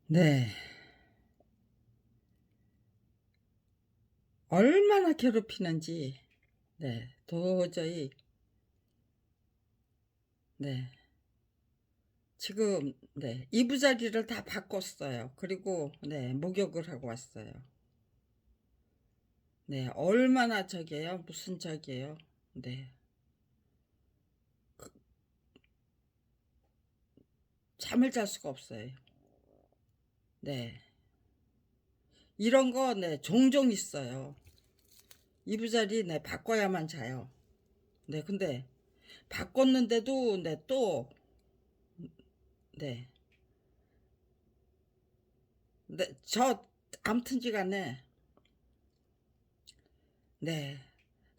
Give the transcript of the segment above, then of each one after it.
네. 얼마나 괴롭히는지 도저히 네 지금 이부자리를 다 바꿨어요. 그리고 목욕을 하고 왔어요. 얼마나 저기예요. 무슨 저기예요. 네. 그 잠을 잘 수가 없어요. 네. 이런 거 종종 있어요. 이부자리 바꿔야만 자요. 근데 바꿨는데도 또 네. 저 암튼지간에 네.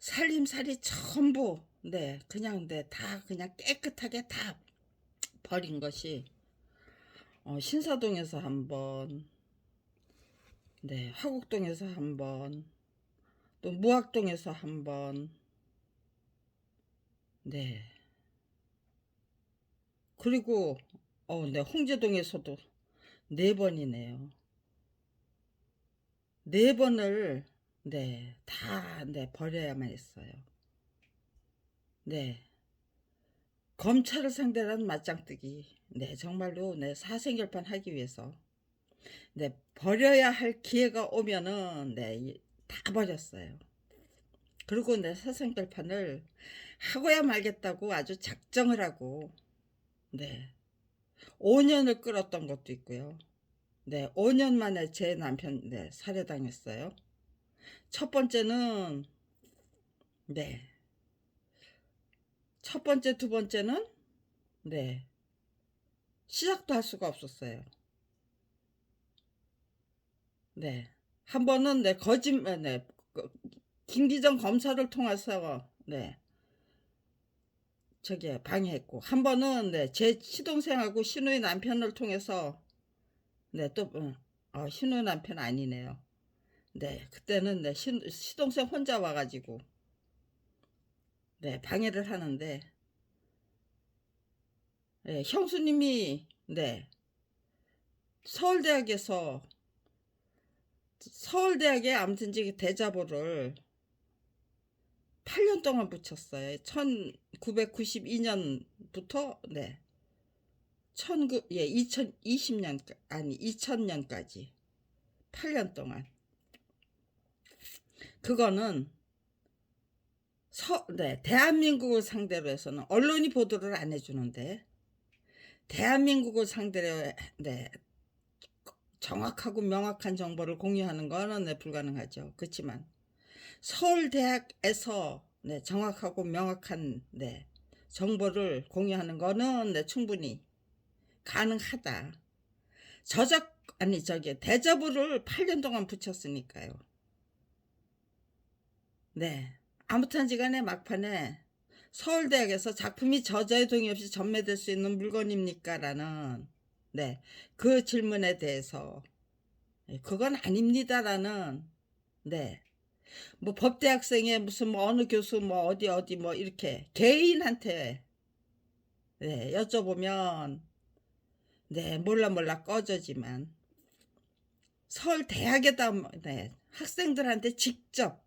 살림살이 전부 그냥 다 그냥 깨끗하게 다 버린 것이 신사동에서 한 번, 화곡동에서 한 번, 또 무학동에서 한 번, 네. 그리고 홍제동에서도 네 번이네요. 네 번을 다 버려야만 했어요. 네. 검찰을 상대로 한 맞짱뜨기. 정말로 사생결판 하기 위해서 버려야 할 기회가 오면은 다 버렸어요. 그리고 사생결판을 하고야 말겠다고 아주 작정을 하고 5년을 끌었던 것도 있고요. 5년 만에 제 남편 살해당했어요. 첫 번째는 네. 첫 번째, 두 번째는 네. 시작도 할 수가 없었어요. 네. 한 번은 거짓말 김기정 검사를 통해서 저기 방해했고, 한 번은 제 시동생하고 신우의 남편을 통해서 또 신우의 남편 아니네요. 그때는 시동생 혼자 와가지고 방해를 하는데 형수님이 서울대학에서 서울대학에 아무튼 대자보를 8년 동안 붙였어요. 1992년부터 2020년 아니 2000년까지 8년 동안. 그거는 대한민국을 상대로 해서는 언론이 보도를 안 해주는데, 대한민국을 상대로 정확하고 명확한 정보를 공유하는 거는 불가능하죠. 그렇지만 서울대학에서 정확하고 명확한 정보를 공유하는 거는 충분히 가능하다. 대자보를 8년 동안 붙였으니까요. 아무튼지간에 막판에 서울대학에서 작품이 저자의 동의 없이 전매될 수 있는 물건입니까? 라는 그 질문에 대해서 그건 아닙니다라는 뭐 법대학생의 무슨 뭐 어느 교수 뭐 어디 뭐 이렇게 개인한테 여쭤보면 몰라 꺼져지만, 서울대학에다 학생들한테 직접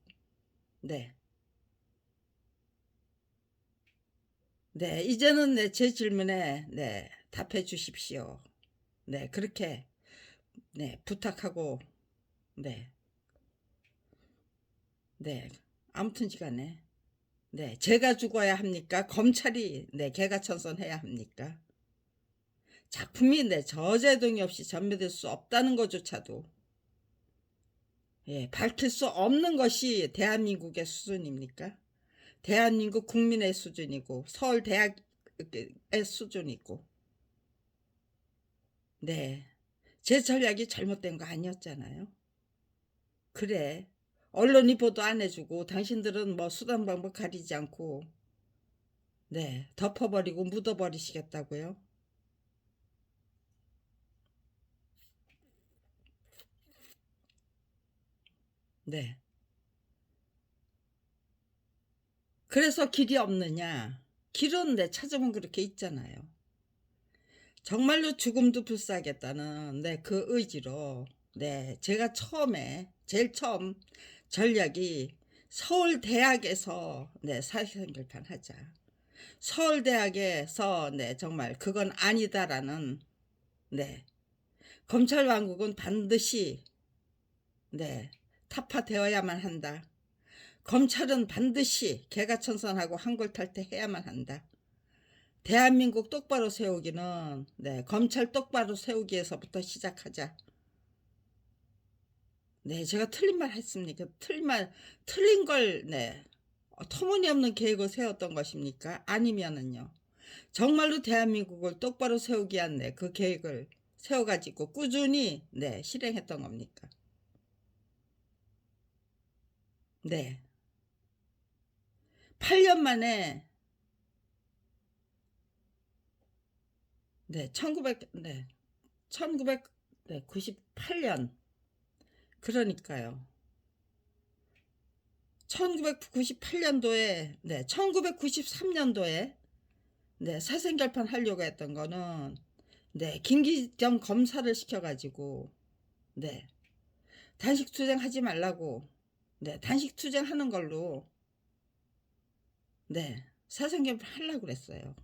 이제는 제 질문에 답해 주십시오. 그렇게 부탁하고 네 아무튼지간에 제가 죽어야 합니까? 검찰이 개가천선해야 합니까? 작품이 저자의 동의 없이 전매될 수 없다는 것조차도 밝힐 수 없는 것이 대한민국의 수준입니까? 대한민국 국민의 수준이고 서울대학의 수준이고 제 전략이 잘못된 거 아니었잖아요. 그래, 언론이 보도 안 해주고 당신들은 뭐 수단 방법 가리지 않고 덮어버리고 묻어버리시겠다고요? 네. 그래서 길이 없느냐? 길은 찾으면 그렇게 있잖아요. 정말로 죽음도 불사하겠다는 그 의지로 제가 제일 처음 전략이 서울대학에서 사회생활판 하자. 서울대학에서 정말 그건 아니다라는 검찰 왕국은 반드시 타파되어야만 한다. 검찰은 반드시 개가천선하고 한골탈퇴해야만 한다. 대한민국 똑바로 세우기는 검찰 똑바로 세우기에서부터 시작하자. 제가 틀린 말 했습니까? 틀린 걸 터무니없는 계획을 세웠던 것입니까? 아니면은요, 정말로 대한민국을 똑바로 세우기 위한 그 계획을 세워가지고 꾸준히 실행했던 겁니까? 네. 8년 만에 1998년 그러니까요. 1998년도에 1993년도에 사생결판 하려고 했던 거는 김기정 검사를 시켜가지고 단식 투쟁하지 말라고 단식 투쟁하는 걸로 사생결판 하려고 그랬어요.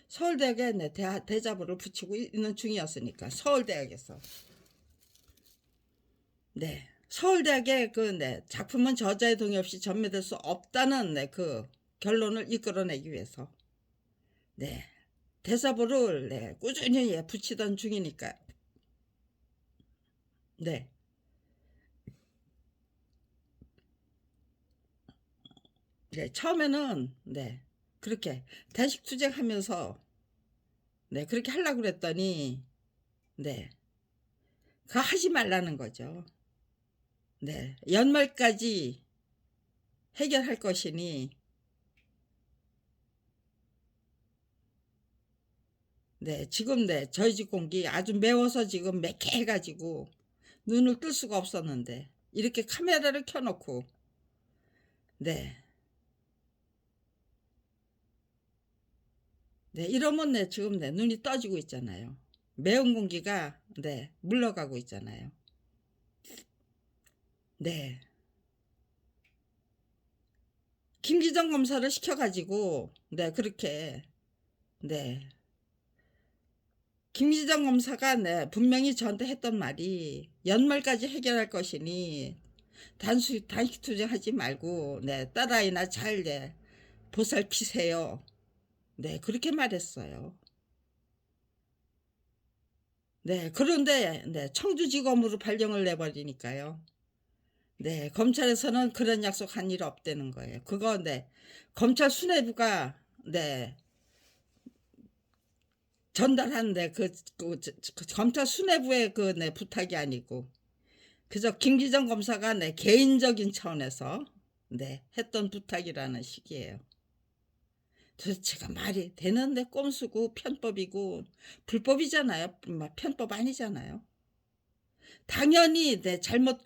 서울대학에 대자보를 붙이고 있는 중이었으니까 서울대학에서 서울대학의 작품은 저자의 동의 없이 전매될 수 없다는 그 결론을 이끌어내기 위해서 대자보를 꾸준히 붙이던 중이니까 처음에는 그렇게 단식 투쟁하면서 그렇게 하려고 그랬더니 그거 하지 말라는 거죠. 연말까지 해결할 것이니 지금 저희 집 공기 아주 매워서 지금 매캐해가지고 눈을 뜰 수가 없었는데 이렇게 카메라를 켜놓고 이러면 지금 눈이 떠지고 있잖아요. 매운 공기가 물러가고 있잖아요. 김기정 검사를 시켜가지고 그렇게 김기정 검사가 분명히 저한테 했던 말이 연말까지 해결할 것이니 단식 투쟁하지 말고 딸아이나 잘 보살피세요. 그렇게 말했어요. 그런데 청주지검으로 발령을 내버리니까요. 검찰에서는 그런 약속한 일 없다는 거예요. 그거 검찰 수뇌부가 전달한 검찰 수뇌부의 부탁이 아니고 그저 김기정 검사가 개인적인 차원에서 했던 부탁이라는 식이에요. 도대체가 말이 되는데 꼼수고 편법이고 불법이잖아요. 편법 아니잖아요. 당연히 잘못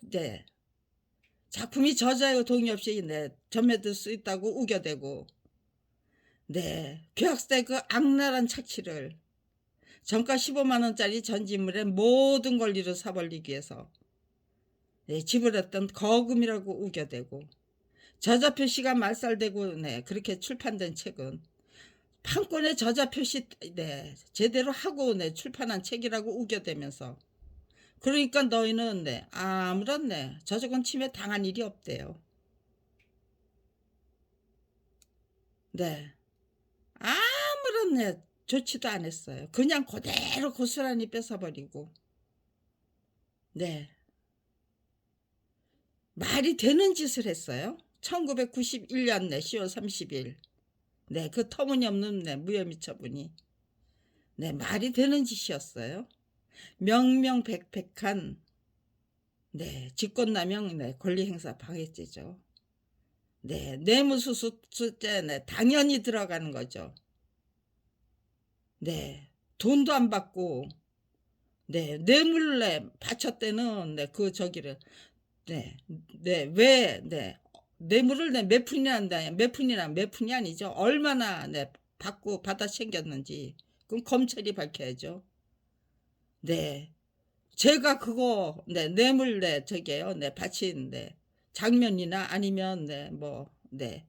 작품이 저자의 동의 없이 전매될 수 있다고 우겨대고 교학세 그 악랄한 착취를 정가 15만원짜리 전지물의 모든 권리를 사버리기 위해서 지불했던 거금이라고 우겨대고 저자 표시가 말살되고 그렇게 출판된 책은 판권의 저자 표시 제대로 하고 출판한 책이라고 우겨대면서 그러니까 너희는 아무런 저작권 침해 당한 일이 없대요. 아무런 조치도 안 했어요. 그냥 그대로 고스란히 뺏어버리고 말이 되는 짓을 했어요. 1991년 10월 30일 그 터무니없는 무혐의 처분이 말이 되는 짓이었어요. 명명백백한 직권남용 권리행사 방해죄죠. 뇌물수수죄 당연히 들어가는 거죠. 돈도 안 받고 뇌물을 바쳤대는 그 저기를 왜 뇌물을 몇 푼이나 한다. 몇 푼이 아니죠. 얼마나 받고 받아 챙겼는지 그럼 검찰이 밝혀야죠. 네. 제가 그거 네 뇌물 네 저게요. 네 바친 네 장면이나 아니면 네 뭐 네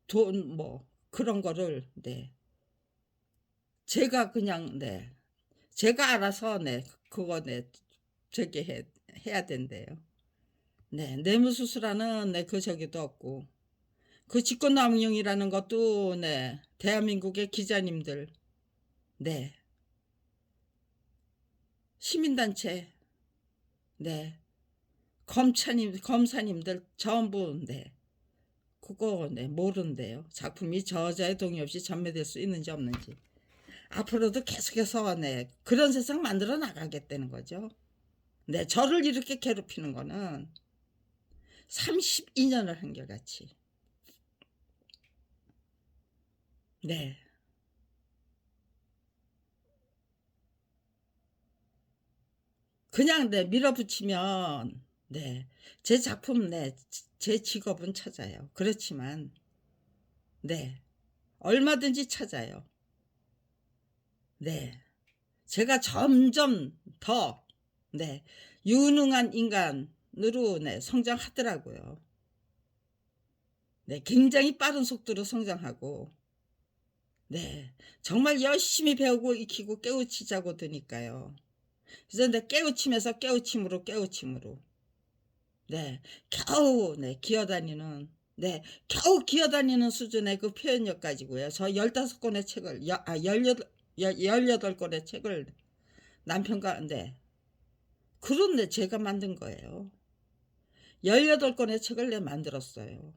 돈 뭐 그런 거를 네 제가 그냥 네 제가 알아서 네 그거 네 저기 해야 된대요. 네. 뇌물수수라는 네 그 저기도 없고 그 직권남용이라는 것도 네 대한민국의 기자님들 네 시민단체 네 검사님들 전부 네 그거 네 모른대요. 작품이 저자의 동의 없이 전매될 수 있는지 없는지. 앞으로도 계속해서 네 그런 세상 만들어 나가겠다는 거죠. 네 저를 이렇게 괴롭히는 거는 32년을 한결같이 네 그냥 네 밀어붙이면 네 제 작품 네 제 직업은 찾아요. 그렇지만 네 얼마든지 찾아요. 네 제가 점점 더 네 유능한 인간으로 네 성장하더라고요. 네 굉장히 빠른 속도로 성장하고 네 정말 열심히 배우고 익히고 깨우치자고 드니까요. 그래서 내 깨우침에서 깨우침으로 깨우침으로 네 겨우 네 기어다니는 네 겨우 기어다니는 수준의 그 표현력 가지고요. 저 15권의 책을 18권의 책을 남편과 네 그런데 제가 만든 거예요. 18권의 책을 내 만들었어요.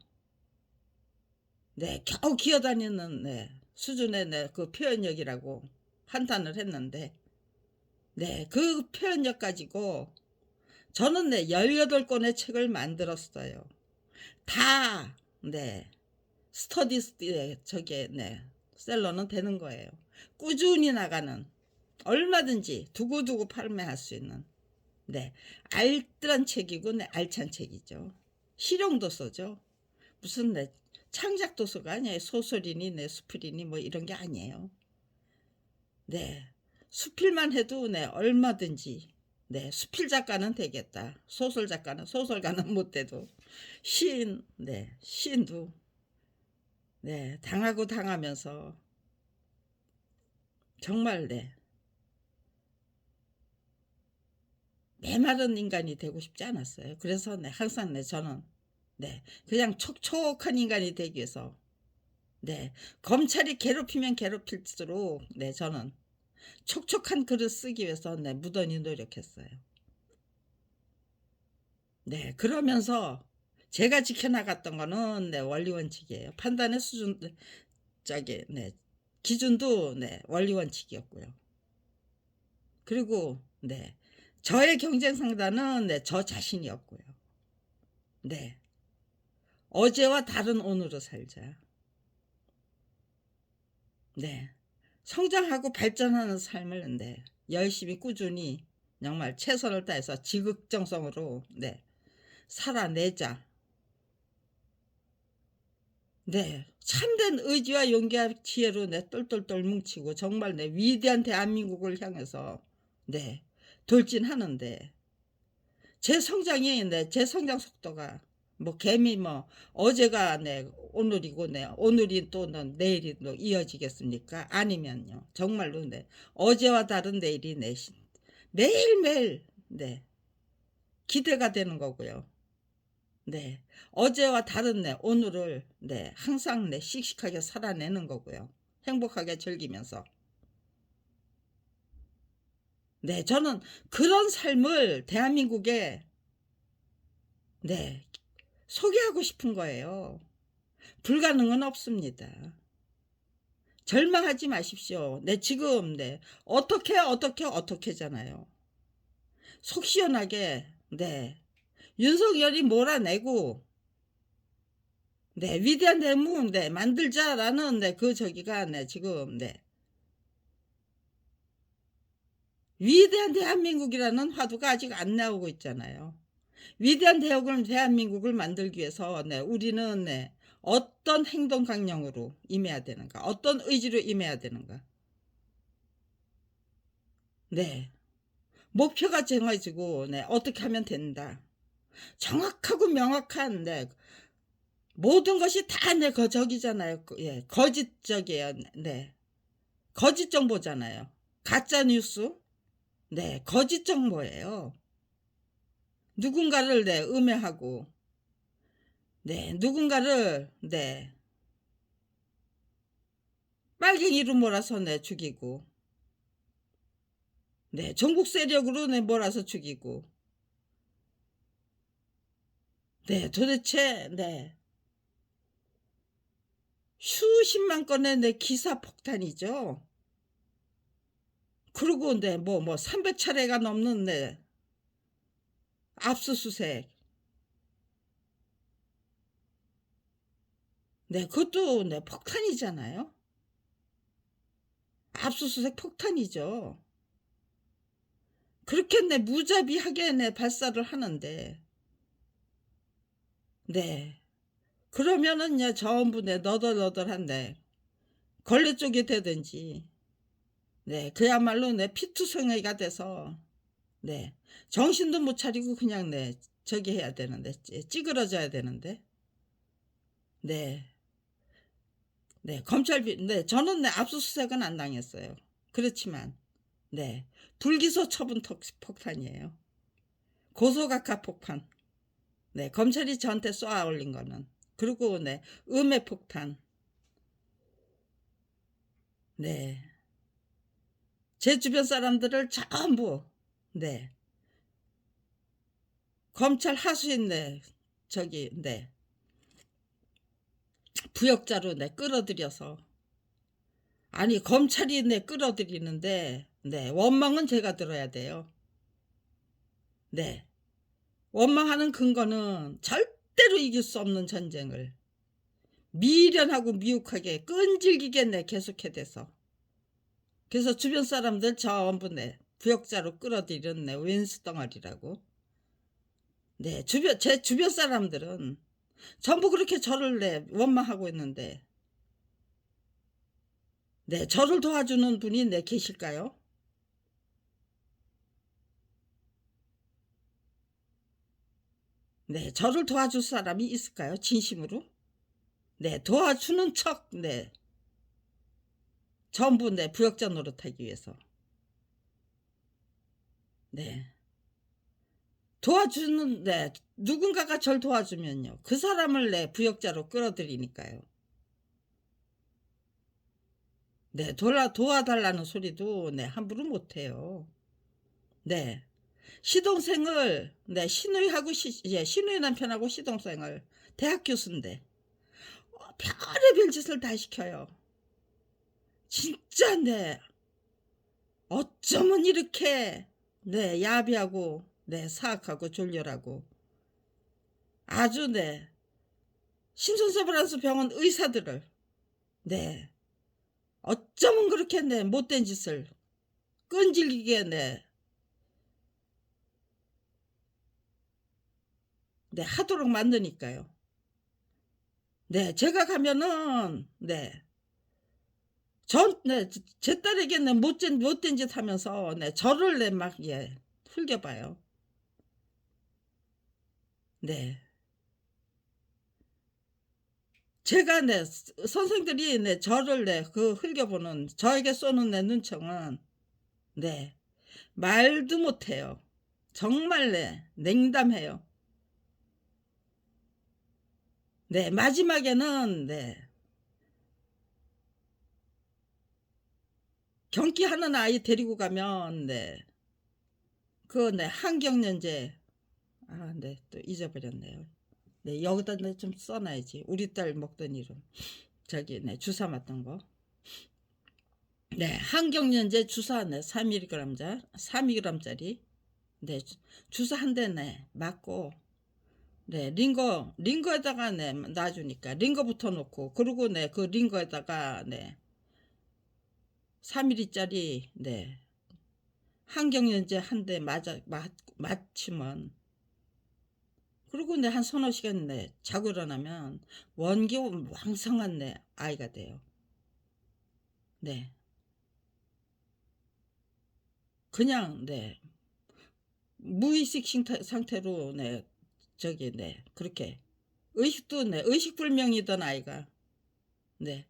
네 겨우 기어다니는 네 수준의 네 그 표현력이라고 한탄을 했는데 네 그 표현력 가지고 저는 네 18권의 책을 만들었어요. 다 네 스터디스에 저게 네 셀러는 되는 거예요. 꾸준히 나가는 얼마든지 두고두고 판매할 수 있는 네 알뜰한 책이고 네 알찬 책이죠. 실용도서죠. 무슨 네 창작 도서가 아니에요. 소설이니 네 수필이니 뭐 이런 게 아니에요. 네 수필만 해도 네 얼마든지 네 수필 작가는 되겠다. 소설 작가는 소설가는 못 돼도 시인 네 시인도 네 당하고 당하면서 정말 네 메마른 인간이 되고 싶지 않았어요. 그래서 네 항상 네 저는 네 그냥 촉촉한 인간이 되기 위해서 네 검찰이 괴롭히면 괴롭힐수록 네 저는 촉촉한 글을 쓰기 위해서 네 무던히 노력했어요. 네 그러면서 제가 지켜나갔던 거는 네 원리 원칙이에요. 판단의 수준 저기 네 기준도 네 원리 원칙이었고요. 그리고 네 저의 경쟁 상대는 네 저 자신이었고요. 네 어제와 다른 오늘을 살자. 네 성장하고 발전하는 삶을 네 열심히 꾸준히 정말 최선을 다해서 지극정성으로 네 살아내자. 네 참된 의지와 용기와 지혜로 네 똘똘똘 뭉치고 정말 네 위대한 대한민국을 향해서 네 돌진하는데 제 성장이 네 제 성장 속도가 뭐 개미 뭐 어제가 네 오늘이고 네 오늘이 또 내일이 또 이어지겠습니까? 아니면요 정말로 네 어제와 다른 내일이 네 매일매일 네 기대가 되는 거고요. 네 어제와 다른 네 오늘을 네 항상 네 씩씩하게 살아내는 거고요. 행복하게 즐기면서 네 저는 그런 삶을 대한민국에 네 소개하고 싶은 거예요. 불가능은 없습니다. 절망하지 마십시오. 네 지금 네 어떻게잖아요. 속 시원하게 네 윤석열이 몰아내고 네 위대한 대문 네 만들자라는 네 그 저기가 네 지금 네 위대한 대한민국이라는 화두가 아직 안 나오고 있잖아요. 위대한 대한민국을 만들기 위해서 네 우리는 네 어떤 행동 강령으로 임해야 되는가 어떤 의지로 임해야 되는가 네. 목표가 정해지고 네 어떻게 하면 된다. 정확하고 명확한 네 모든 것이 다 네 저기잖아요. 예. 거짓적이에요. 네. 거짓 정보잖아요. 가짜 뉴스. 네. 거짓 정보예요. 누군가를 네 음해하고 네 누군가를 네 빨갱이로 몰아서 네 죽이고 네 종북 세력으로 네 몰아서 죽이고 네 도대체 네 수십만 건의 네 기사 폭탄이죠. 그리고 네 300차례가 넘는 네 압수수색. 네 그것도 네 폭탄이잖아요. 압수수색 폭탄이죠. 그렇게 네 무자비하게 네 발사를 하는데 네 그러면은요 전부 네 너덜너덜한데 걸레 쪽이 되든지 네 그야말로 네 피투성이가 돼서 네 정신도 못 차리고 그냥 네 저기 해야 되는데 찌그러져야 되는데 네. 네 검찰 네 저는 네 압수수색은 안 당했어요. 그렇지만 네 불기소 처분 폭탄이에요. 고소각하 폭탄. 네 검찰이 저한테 쏘아 올린 거는. 그리고 네 음해 폭탄. 네. 제 주변 사람들을 전부 네 검찰 하수인 네 저기 네 부역자로 네 끌어들여서 아니 검찰이 네 끌어들이는데 네 원망은 제가 들어야 돼요. 네. 원망하는 근거는 절대로 이길 수 없는 전쟁을 미련하고 미혹하게 끈질기게 내 계속해 대서 그래서 주변 사람들 전부 내 부역자로 끌어들이는 내 왼수 덩어리라고. 네 제 주변 사람들은 전부 그렇게 저를 내 원망하고 있는데 네 저를 도와주는 분이 내 계실까요? 네 저를 도와줄 사람이 있을까요? 진심으로? 네 도와주는 척 네 전부 내 부역자 노릇하기 위해서 네 도와주는 네 누군가가 절 도와주면요 그 사람을 내 부역자로 끌어들이니까요. 네 도와달라는 소리도 네 함부로 못해요. 네 시동생을 네 시누이하고 예 시누이 남편하고 시동생을 대학 교수인데 별의별 짓을 다 시켜요. 진짜 네 어쩌면 이렇게 네 야비하고 네 사악하고 졸렬하고 아주 네 신촌서브란스 병원 의사들을 네 어쩌면 그렇게 네 못된 짓을 끈질기게 네 하도록 만드니까요. 네 제가 가면은 네 제 딸에게 네 못된 짓 하면서 네 저를 네 막 예 흘겨 봐요. 네. 제가 네 선생들이 네 저를 네 흘겨 보는 저에게 쏘는 네 눈총은 네 말도 못해요. 정말 네 냉담해요. 네 마지막에는 네 경기하는 아이 데리고 가면 네 네 한경련제 네 또 잊어버렸네요. 네 여기다 네 좀 써 놔야지. 우리 딸 먹던 이름. 저기 네 주사 맞던 거. 네 한경련제 주사 네 3mg짜리 네 주사 한 대 네 맞고 네 링거에다가 네 놔주니까 링거부터 놓고 그리고 네 그 링거에다가 네 3mg짜리 네 한경련제 한 대 맞추면 그리고 네 한 서너 시간 네 자고 일어나면 원기 왕성한 네 아이가 돼요. 네. 그냥 네 무의식 상태로 네 저기 네 그렇게 의식도 네 의식불명이던 아이가 네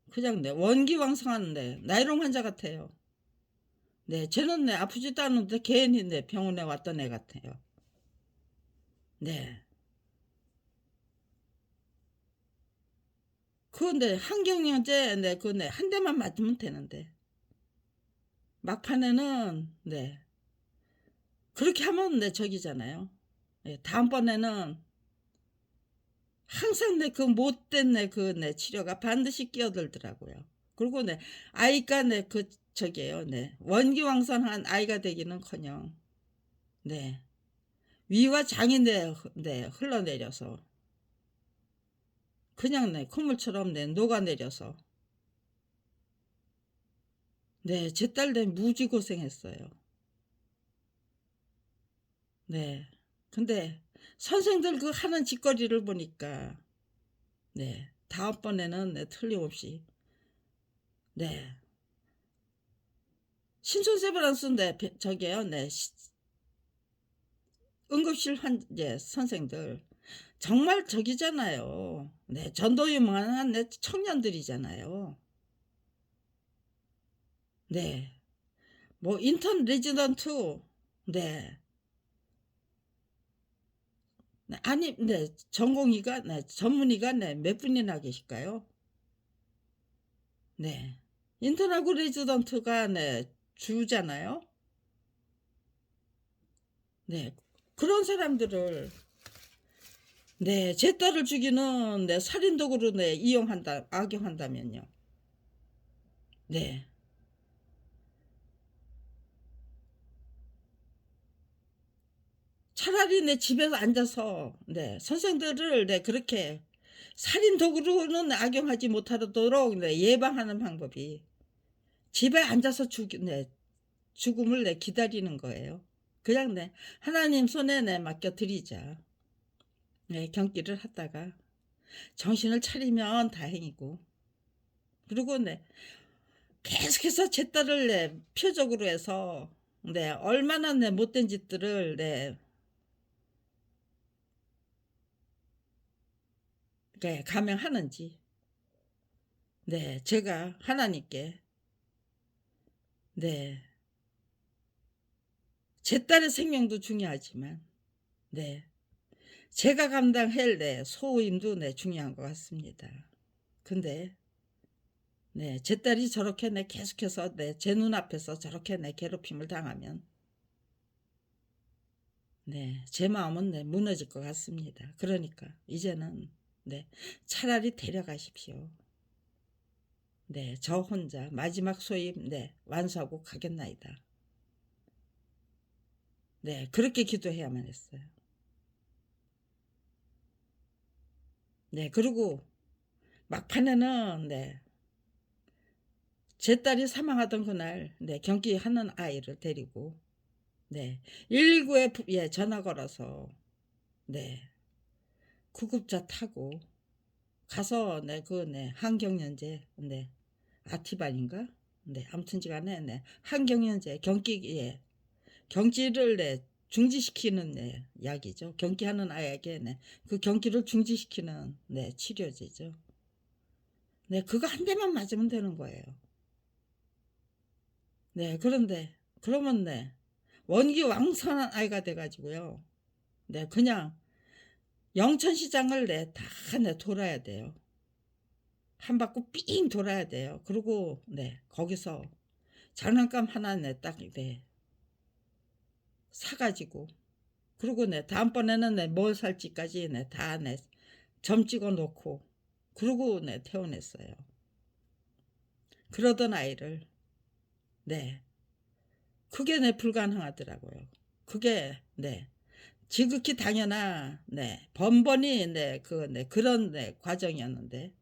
그냥 네 원기왕성한 네 나이롱 환자 같아요. 네 쟤는 네 아프지도 않은데 괜히 네 병원에 왔던 애 같아요. 네. 그 네 항경영제 네 그 네 한 대만 맞으면 되는데 막판에는 네 그렇게 하면 네 저기잖아요. 예 다음번에는 항상 내 그 못된 내 그 내 치료가 반드시 끼어들더라고요. 그리고 네 아이가 네 그 저기예요. 네 원기왕son한 아이가 되기는커녕 네 위와 장이 네 흘러내려서 그냥 네 콧물처럼 네 녹아내려서 네 제 딸 네 무지 고생했어요. 네. 근데 선생들 그 하는 짓거리를 보니까 네 다음번에는 네 틀림없이 네 신촌세브란스 네 저기요 네 응급실 환 예 선생들 정말 저기잖아요. 네 전도유망한 네 청년들이잖아요. 네. 뭐 인턴 레지던트 네. 네 아니 네 전공의가 네 전문의가 네 몇 분이나 계실까요? 네. 인턴하고 레지던트가 네 주잖아요. 네. 그런 사람들을 네 제 딸을 죽이는 네 살인도구로 네 이용한다 악용한다면요. 네. 차라리 내 집에서 앉아서 네 선생들을 네 그렇게 살인 도구로는 악용하지 못하도록 네 예방하는 방법이 집에 앉아서 죽음을 네 기다리는 거예요. 그냥 네 하나님 손에 네 맡겨 드리자. 네 경기를 하다가 정신을 차리면 다행이고 그리고 네 계속해서 제 딸을 네 표적으로 해서 네 얼마나 네 못된 짓들을 네 감행하는지 네 제가 하나님께 네 제 딸의 생명도 중요하지만 네 제가 감당할 네 소임도 네 중요한 것 같습니다. 근데 네 제 딸이 저렇게 네 계속해서 네 제 눈앞에서 저렇게 네 괴롭힘을 당하면 네 제 마음은 네 무너질 것 같습니다. 그러니까 이제는 네 차라리 데려가십시오. 네 저 혼자 마지막 소임 네 완수하고 가겠나이다. 네 그렇게 기도해야만 했어요. 네 그리고 막판에는 네 제 딸이 사망하던 그날 네 경기하는 아이를 데리고 네 119에 예 전화 걸어서 네 구급차 타고 가서 네 그 네 항경련제 네 아티반인가? 네 아무튼지간에 네 항경련제 경기 예 경기를 네 중지시키는 네 약이죠. 경기하는 아이에게 네 그 경기를 중지시키는 네 치료제죠. 네 그거 한 대만 맞으면 되는 거예요. 네 그런데 그러면 네 원기왕son한 아이가 돼 가지고요. 네 그냥 영천시장을 네 다 네 돌아야 돼요. 한 바퀴 삥 돌아야 돼요. 그리고 네 거기서 장난감 하나 네 딱 네 사 가지고 그리고 네 다음번에는 네 뭘 살지까지 네 다 네 점 찍어 놓고 그러고 네 태어났어요. 그러던 아이를 네 그게 네 불가능하더라고요. 그게 네 지극히 당연한 네 번번이 네 그런 네 과정이었는데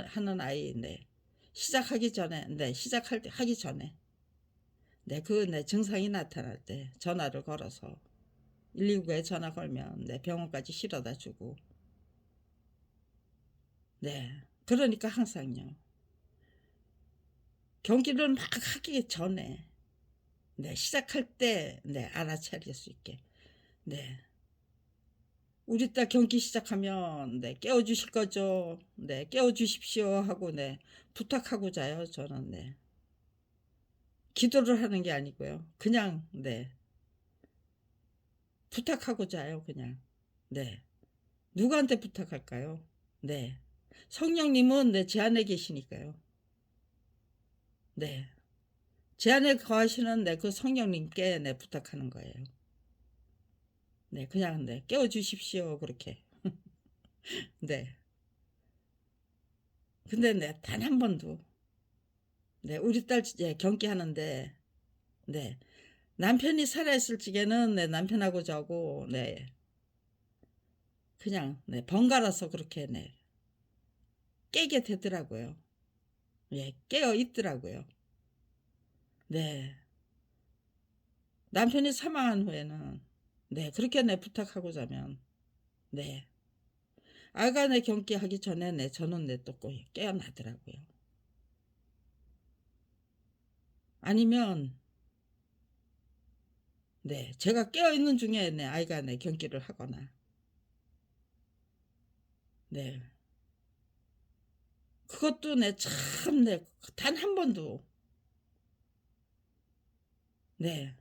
하는 아이 네 시작하기 전에 네 시작할 때 하기 전에 네 네 증상이 나타날 때 전화를 걸어서 119에 전화 걸면 네 병원까지 실어다 주고 네 그러니까 항상요. 경기를 막 하기 전에, 네, 시작할 때, 네, 알아차릴 수 있게, 네. 우리 딸 경기 시작하면, 네, 깨워주실 거죠? 네, 깨워주십시오 하고, 네, 부탁하고 자요, 저는, 네. 기도를 하는 게 아니고요. 그냥, 네, 부탁하고 자요, 그냥. 네. 누구한테 부탁할까요? 네. 성령님은, 네, 제 안에 계시니까요. 네. 제 안에 거하시는, 네, 그 성령님께, 네, 부탁하는 거예요. 네, 그냥, 네, 깨워주십시오, 그렇게. 네. 근데, 네, 단 한 번도, 네, 우리 딸, 예, 경기하는데, 네, 남편이 살아있을 적에는, 네, 남편하고 자고, 네, 그냥, 네, 번갈아서 그렇게, 네, 깨게 되더라고요. 예, 깨어 있더라고요. 네. 남편이 사망한 후에는, 네, 그렇게 내 부탁하고 자면, 네, 아가 내 경기하기 전에, 네, 저는 내 또 깨어나더라고요. 아니면, 네, 제가 깨어 있는 중에, 네, 아이가 내 경기를 하거나, 네, 그것도 네, 참, 네, 단 한 번도, 네,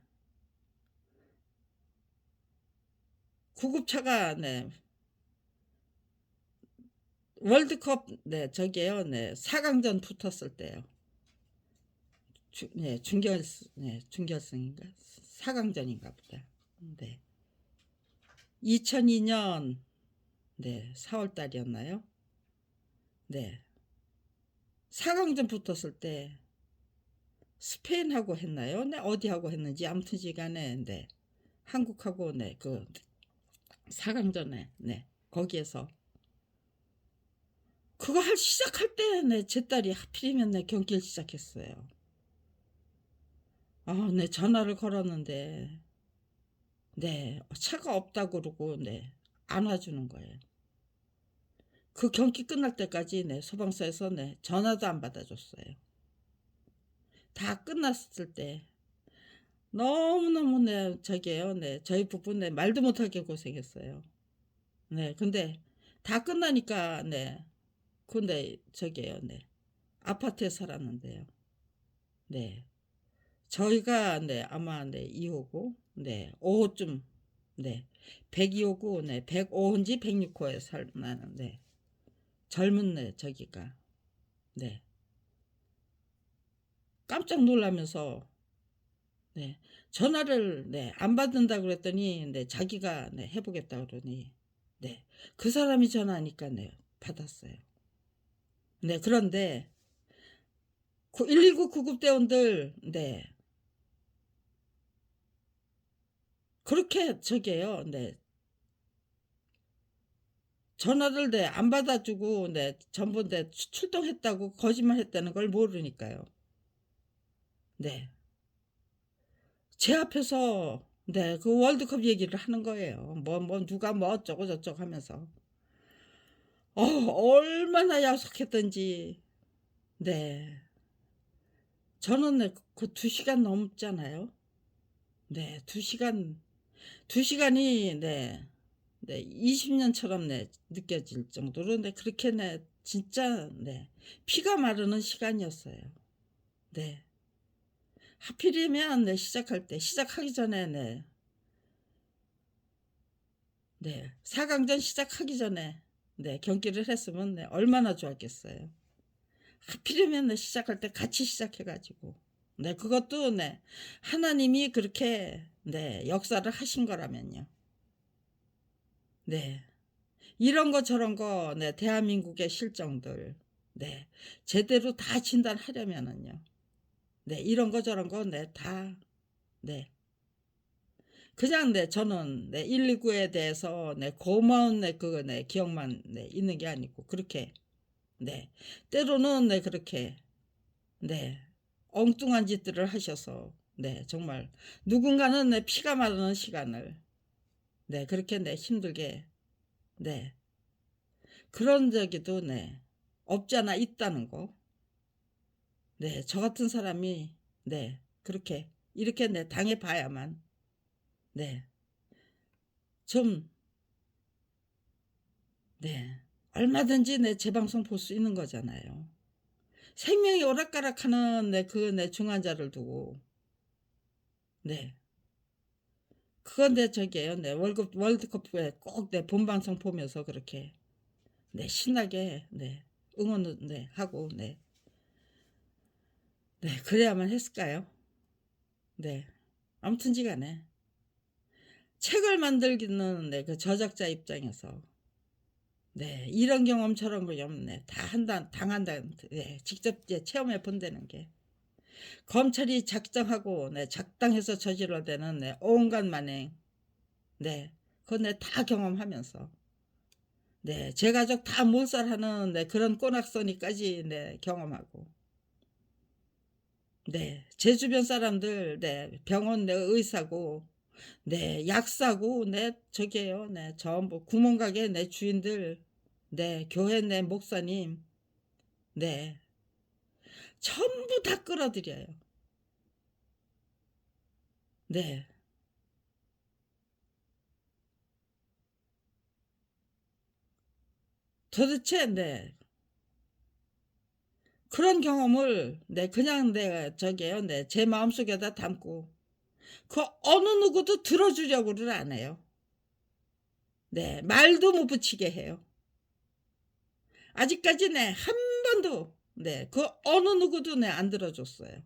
구급차가, 네, 월드컵, 네, 저기에요, 네, 4강전 붙었을 때요. 네, 네, 준결승인가? 4강전인가 보다. 네. 2002년, 네, 4월 달이었나요? 네. 4강전 붙었을 때, 스페인하고 했나요? 네, 어디하고 했는지, 아무튼 시간에, 네, 한국하고, 네, 그, 4강전에, 네, 거기에서, 그거 시작할 때, 네, 제 딸이 하필이면, 네, 경기를 시작했어요. 아, 네, 전화를 걸었는데, 네, 차가 없다고 그러고, 네, 안 와주는 거예요. 그 경기 끝날 때까지, 네, 소방서에서, 네, 전화도 안 받아줬어요. 다 끝났을 때, 너무너무, 네, 저기에요, 네, 저희 부부, 네, 말도 못하게 고생했어요. 네, 근데, 다 끝나니까, 네, 근데, 저기에요, 네, 아파트에 살았는데요. 네, 저희가, 네, 아마, 네, 2호고, 네, 5호쯤, 네, 102호고, 네, 105호인지 106호에 살나는, 네, 젊은, 네, 저기가, 네, 깜짝 놀라면서, 네, 전화를, 네, 안 받는다 그랬더니, 네, 자기가, 네, 해보겠다 그러니, 네, 그 사람이 전화하니까, 네, 받았어요. 네, 그런데, 119 구급대원들, 네, 그렇게 저기에요, 네, 전화를, 네, 안 받아주고, 네, 전부, 네, 출동했다고 거짓말 했다는 걸 모르니까요. 네. 제 앞에서, 네, 그 월드컵 얘기를 하는 거예요. 누가 뭐 어쩌고 저쩌고 하면서. 얼마나 야속했던지. 네. 저는 네, 그 2시간 넘잖아요. 네, 2시간이, 네, 네, 20년처럼, 네, 느껴질 정도로, 네, 그렇게, 네, 진짜, 네, 피가 마르는 시간이었어요. 네. 하필이면, 네, 시작하기 전에, 네, 네, 4강전 시작하기 전에, 네, 경기를 했으면, 네, 얼마나 좋았겠어요. 하필이면, 네, 시작할 때 같이 시작해가지고, 네, 그것도, 네, 하나님이 그렇게, 네, 역사를 하신 거라면요. 네. 이런 거 저런 거, 네, 대한민국의 실정들, 네, 제대로 다 진단하려면은요. 네, 이런 거 저런 거, 네, 다, 네. 그냥, 네, 저는, 네, 119에 대해서, 네, 고마운, 네, 그거, 네, 기억만, 네, 있는 게 아니고, 그렇게, 네, 때로는, 네, 그렇게, 네, 엉뚱한 짓들을 하셔서, 네, 정말, 누군가는, 네, 피가 마르는 시간을, 네, 그렇게, 네, 힘들게, 네, 그런 적이도, 네, 없지 않아 있다는 거, 네, 저 같은 사람이 네, 그렇게 이렇게 네, 당해 봐야만 네, 좀 네, 얼마든지 내 재방송 볼 수 있는 거잖아요. 생명이 오락가락하는 내 그 내 중환자를 두고 네, 그건 내 저기에요. 네, 월드컵에 꼭 내 본방송 보면서 그렇게 네, 신나게 네, 응원을 네, 하고 네, 네, 그래야만 했을까요? 네, 아무튼지간에 책을 만들기는 네, 그 저작자 입장에서 네, 이런 경험 저런 경험 네, 다 당한다 네, 직접 이제 체험해 본다는 게 검찰이 작정하고 네, 작당해서 저질러대는 네, 온갖 만행 네, 그건 네, 다 경험하면서 네, 제 가족 다 몰살하는 네, 그런 꼬낙서니까지 네, 경험하고 네, 제 주변 사람들 네, 병원 내 의사고 네, 약사고 네, 저게요 네, 전부 구멍가게 내 주인들 네, 교회 내 목사님 네, 전부 다 끌어들여요. 네, 도대체 네, 그런 경험을 네, 그냥 내 저게요 네, 제 마음속에다 담고 그 어느 누구도 들어주려고를 안 해요. 네, 말도 못 붙이게 해요. 아직까지 네, 한 번도 네, 그 어느 누구도 네, 안 들어줬어요.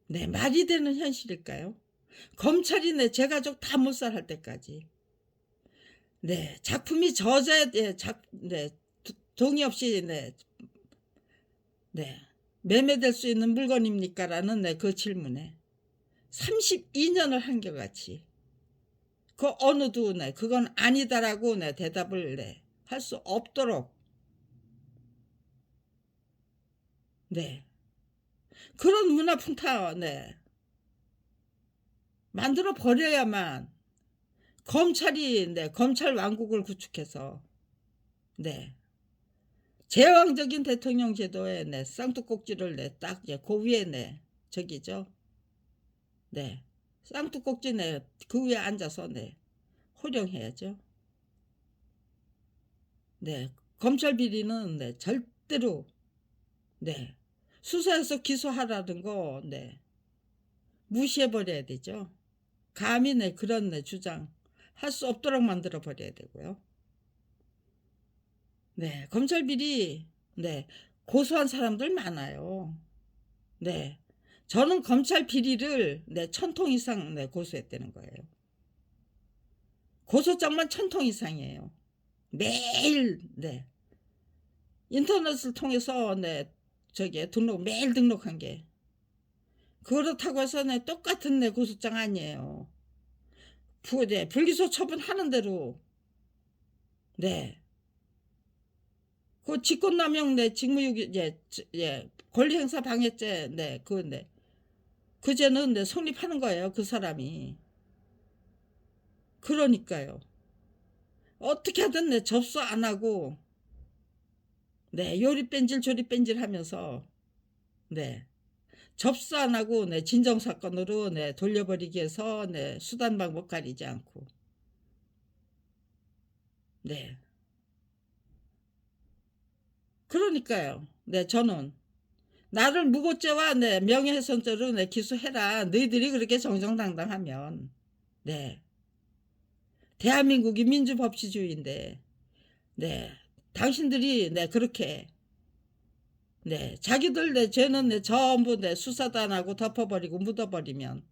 네, 말이 되는 현실일까요? 검찰이 네, 제 가족 다 몰살할 때까지 네, 작품이 저자의 네, 네, 동의 없이 네, 네, 매매될 수 있는 물건입니까라는 네, 그 질문에 32년을 한결같이 그 어느도 네, 그건 아니다라고 네, 대답을 네, 할 수 없도록 네, 그런 문화풍타 네, 만들어 버려야만 검찰이 네, 검찰 왕국을 구축해서 네, 제왕적인 대통령 제도에 네, 쌍뚜꼭지를 네, 딱 그 위에 네, 저기죠. 네, 쌍뚜꼭지 네, 그 위에 앉아서 네, 호령해야죠. 네, 검찰 비리는 네, 절대로 네, 수사해서 기소하라는 거 네, 무시해 버려야 되죠. 감히 네, 그런 네, 주장 할 수 없도록 만들어 버려야 되고요. 네, 검찰 비리 네, 고소한 사람들 많아요. 네, 저는 검찰 비리를 네, 1000통 이상 네, 고소했다는 거예요. 고소장만 1000통 이상이에요. 매일 네, 인터넷을 통해서 네, 저기 등록 매일 등록한 게 그렇다고 해서 네, 똑같은 내 고소장 아니에요. 네, 불기소 처분하는 대로 네, 그 직권남용 네, 직무유기 예, 권리행사 방해죄 네, 그죄는 네, 성립하는 거예요. 그 사람이. 그러니까요. 어떻게 하든 네, 접수 안 하고 네, 요리 뺀질 조리 뺀질 하면서 네, 접수 안 하고 네, 진정 사건으로 네, 돌려버리기 위해서 네, 수단 방법 가리지 않고 네, 그러니까요. 네, 저는 나를 무고죄와 네, 명예훼손죄로 네, 기소해라. 너희들이 그렇게 정정당당하면 네, 대한민국이 민주법치주의인데 네, 당신들이 네, 그렇게 네, 자기들 내 죄는 내 전부 내 수사도 안 하고 덮어버리고 묻어버리면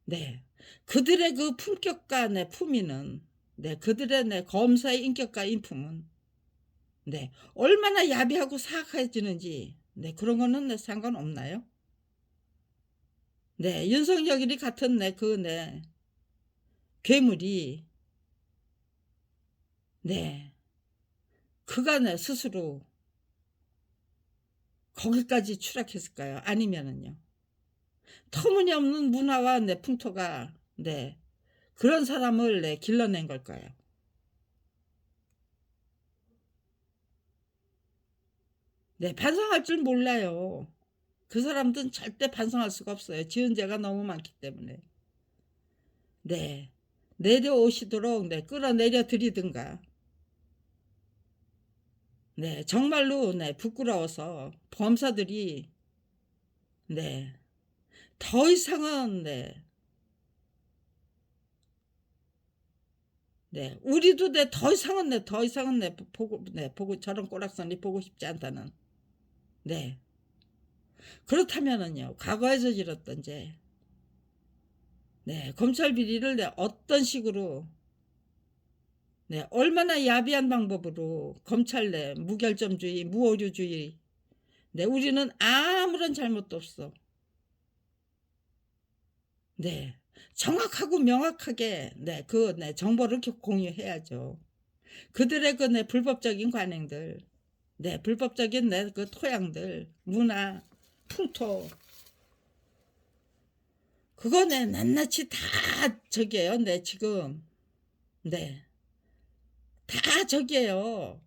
네, 그들의 그 품격과 내 품위는 네, 그들의 내 검사의 인격과 인품은 네, 얼마나 야비하고 사악해지는지 네, 그런 거는 네, 상관없나요? 네, 윤석열이 같은 내 괴물이 네, 그가 내 스스로 거기까지 추락했을까요? 아니면은요. 터무니없는 문화와 내 풍토가 네, 그런 사람을 네, 길러낸 걸까요? 네, 반성할 줄 몰라요. 그 사람들은 절대 반성할 수가 없어요. 지은 죄가 너무 많기 때문에. 네, 내려오시도록 네, 끌어내려 드리든가. 네, 정말로 네, 부끄러워서 범사들이 네, 더 이상은 네, 네, 우리도 네, 더 이상은 네, 더 이상은 네, 보고 저런 꼬락서니 보고 싶지 않다는. 네, 그렇다면은요, 과거에 저질렀던 죄, 네, 검찰 비리를 네, 어떤 식으로 네, 얼마나 야비한 방법으로 검찰 내 무결점주의, 무오류주의. 네, 우리는 아무런 잘못도 없어. 네, 정확하고 명확하게 네, 네, 정보를 공유해야죠. 그들의 네, 불법적인 관행들, 네, 불법적인 네, 토양들, 문화, 풍토, 그거 네, 낱낱이 다 저기에요. 네, 지금 네, 다 저기에요.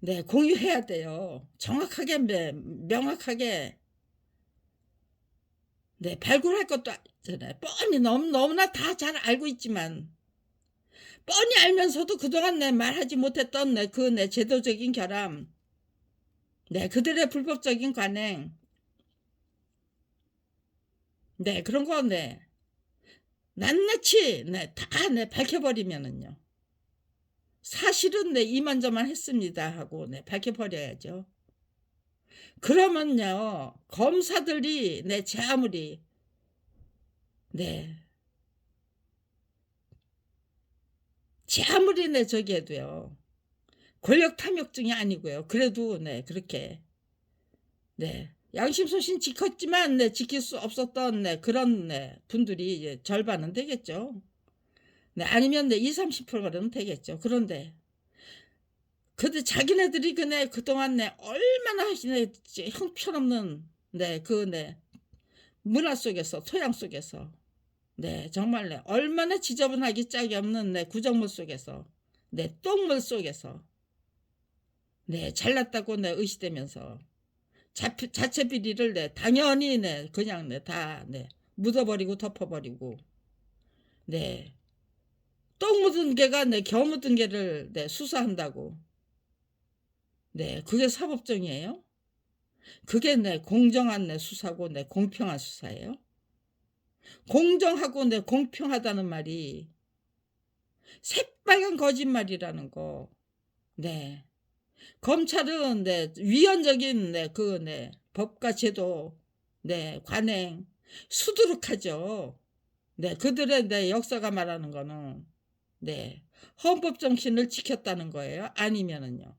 네, 공유해야 돼요. 정확하게 네, 명확하게 네, 발굴할 것도 아니잖아요. 뻔히 너무나 다 잘 알고 있지만 뻔히 알면서도 그동안 내 말하지 못했던 내 제도적인 결함, 네, 그들의 불법적인 관행, 네, 그런 거 네, 낱낱이 네, 다 네, 밝혀버리면은요. 사실은 네, 이만저만 했습니다 하고 네, 밝혀버려야죠. 그러면요, 검사들이 제 아무리 네, 제 아무리 저기 해도요. 권력 탐욕증이 아니고요. 그래도 네, 그렇게 네. 양심소신 지켰지만 네, 지킬 수 없었던 네, 그런 네, 분들이 이제 절반은 되겠죠. 네, 아니면 네, 20, 30%는 되겠죠. 그런데 자기네들이 그동안 네, 얼마나 네, 형편없는 네, 네, 문화 속에서 토양 속에서 네, 정말 네, 얼마나 지저분하기 짝이 없는 네, 구정물 속에서 네, 똥물 속에서 네, 잘났다고 네, 의시되면서 자체 비리를 당연히 그냥 다 묻어버리고 덮어버리고 네, 똥 묻은 개가 겨 묻은 개를 수사한다고. 네, 그게 사법정의예요? 그게 공정한 수사고 공평한 수사예요? 공정하고 공평하다는 말이 새빨간 거짓말이라는 거. 네, 검찰은 위헌적인 법과 제도 관행 수두룩하죠. 네, 그들의 역사가 말하는 거는 헌법 정신을 지켰다는 거예요. 아니면은요.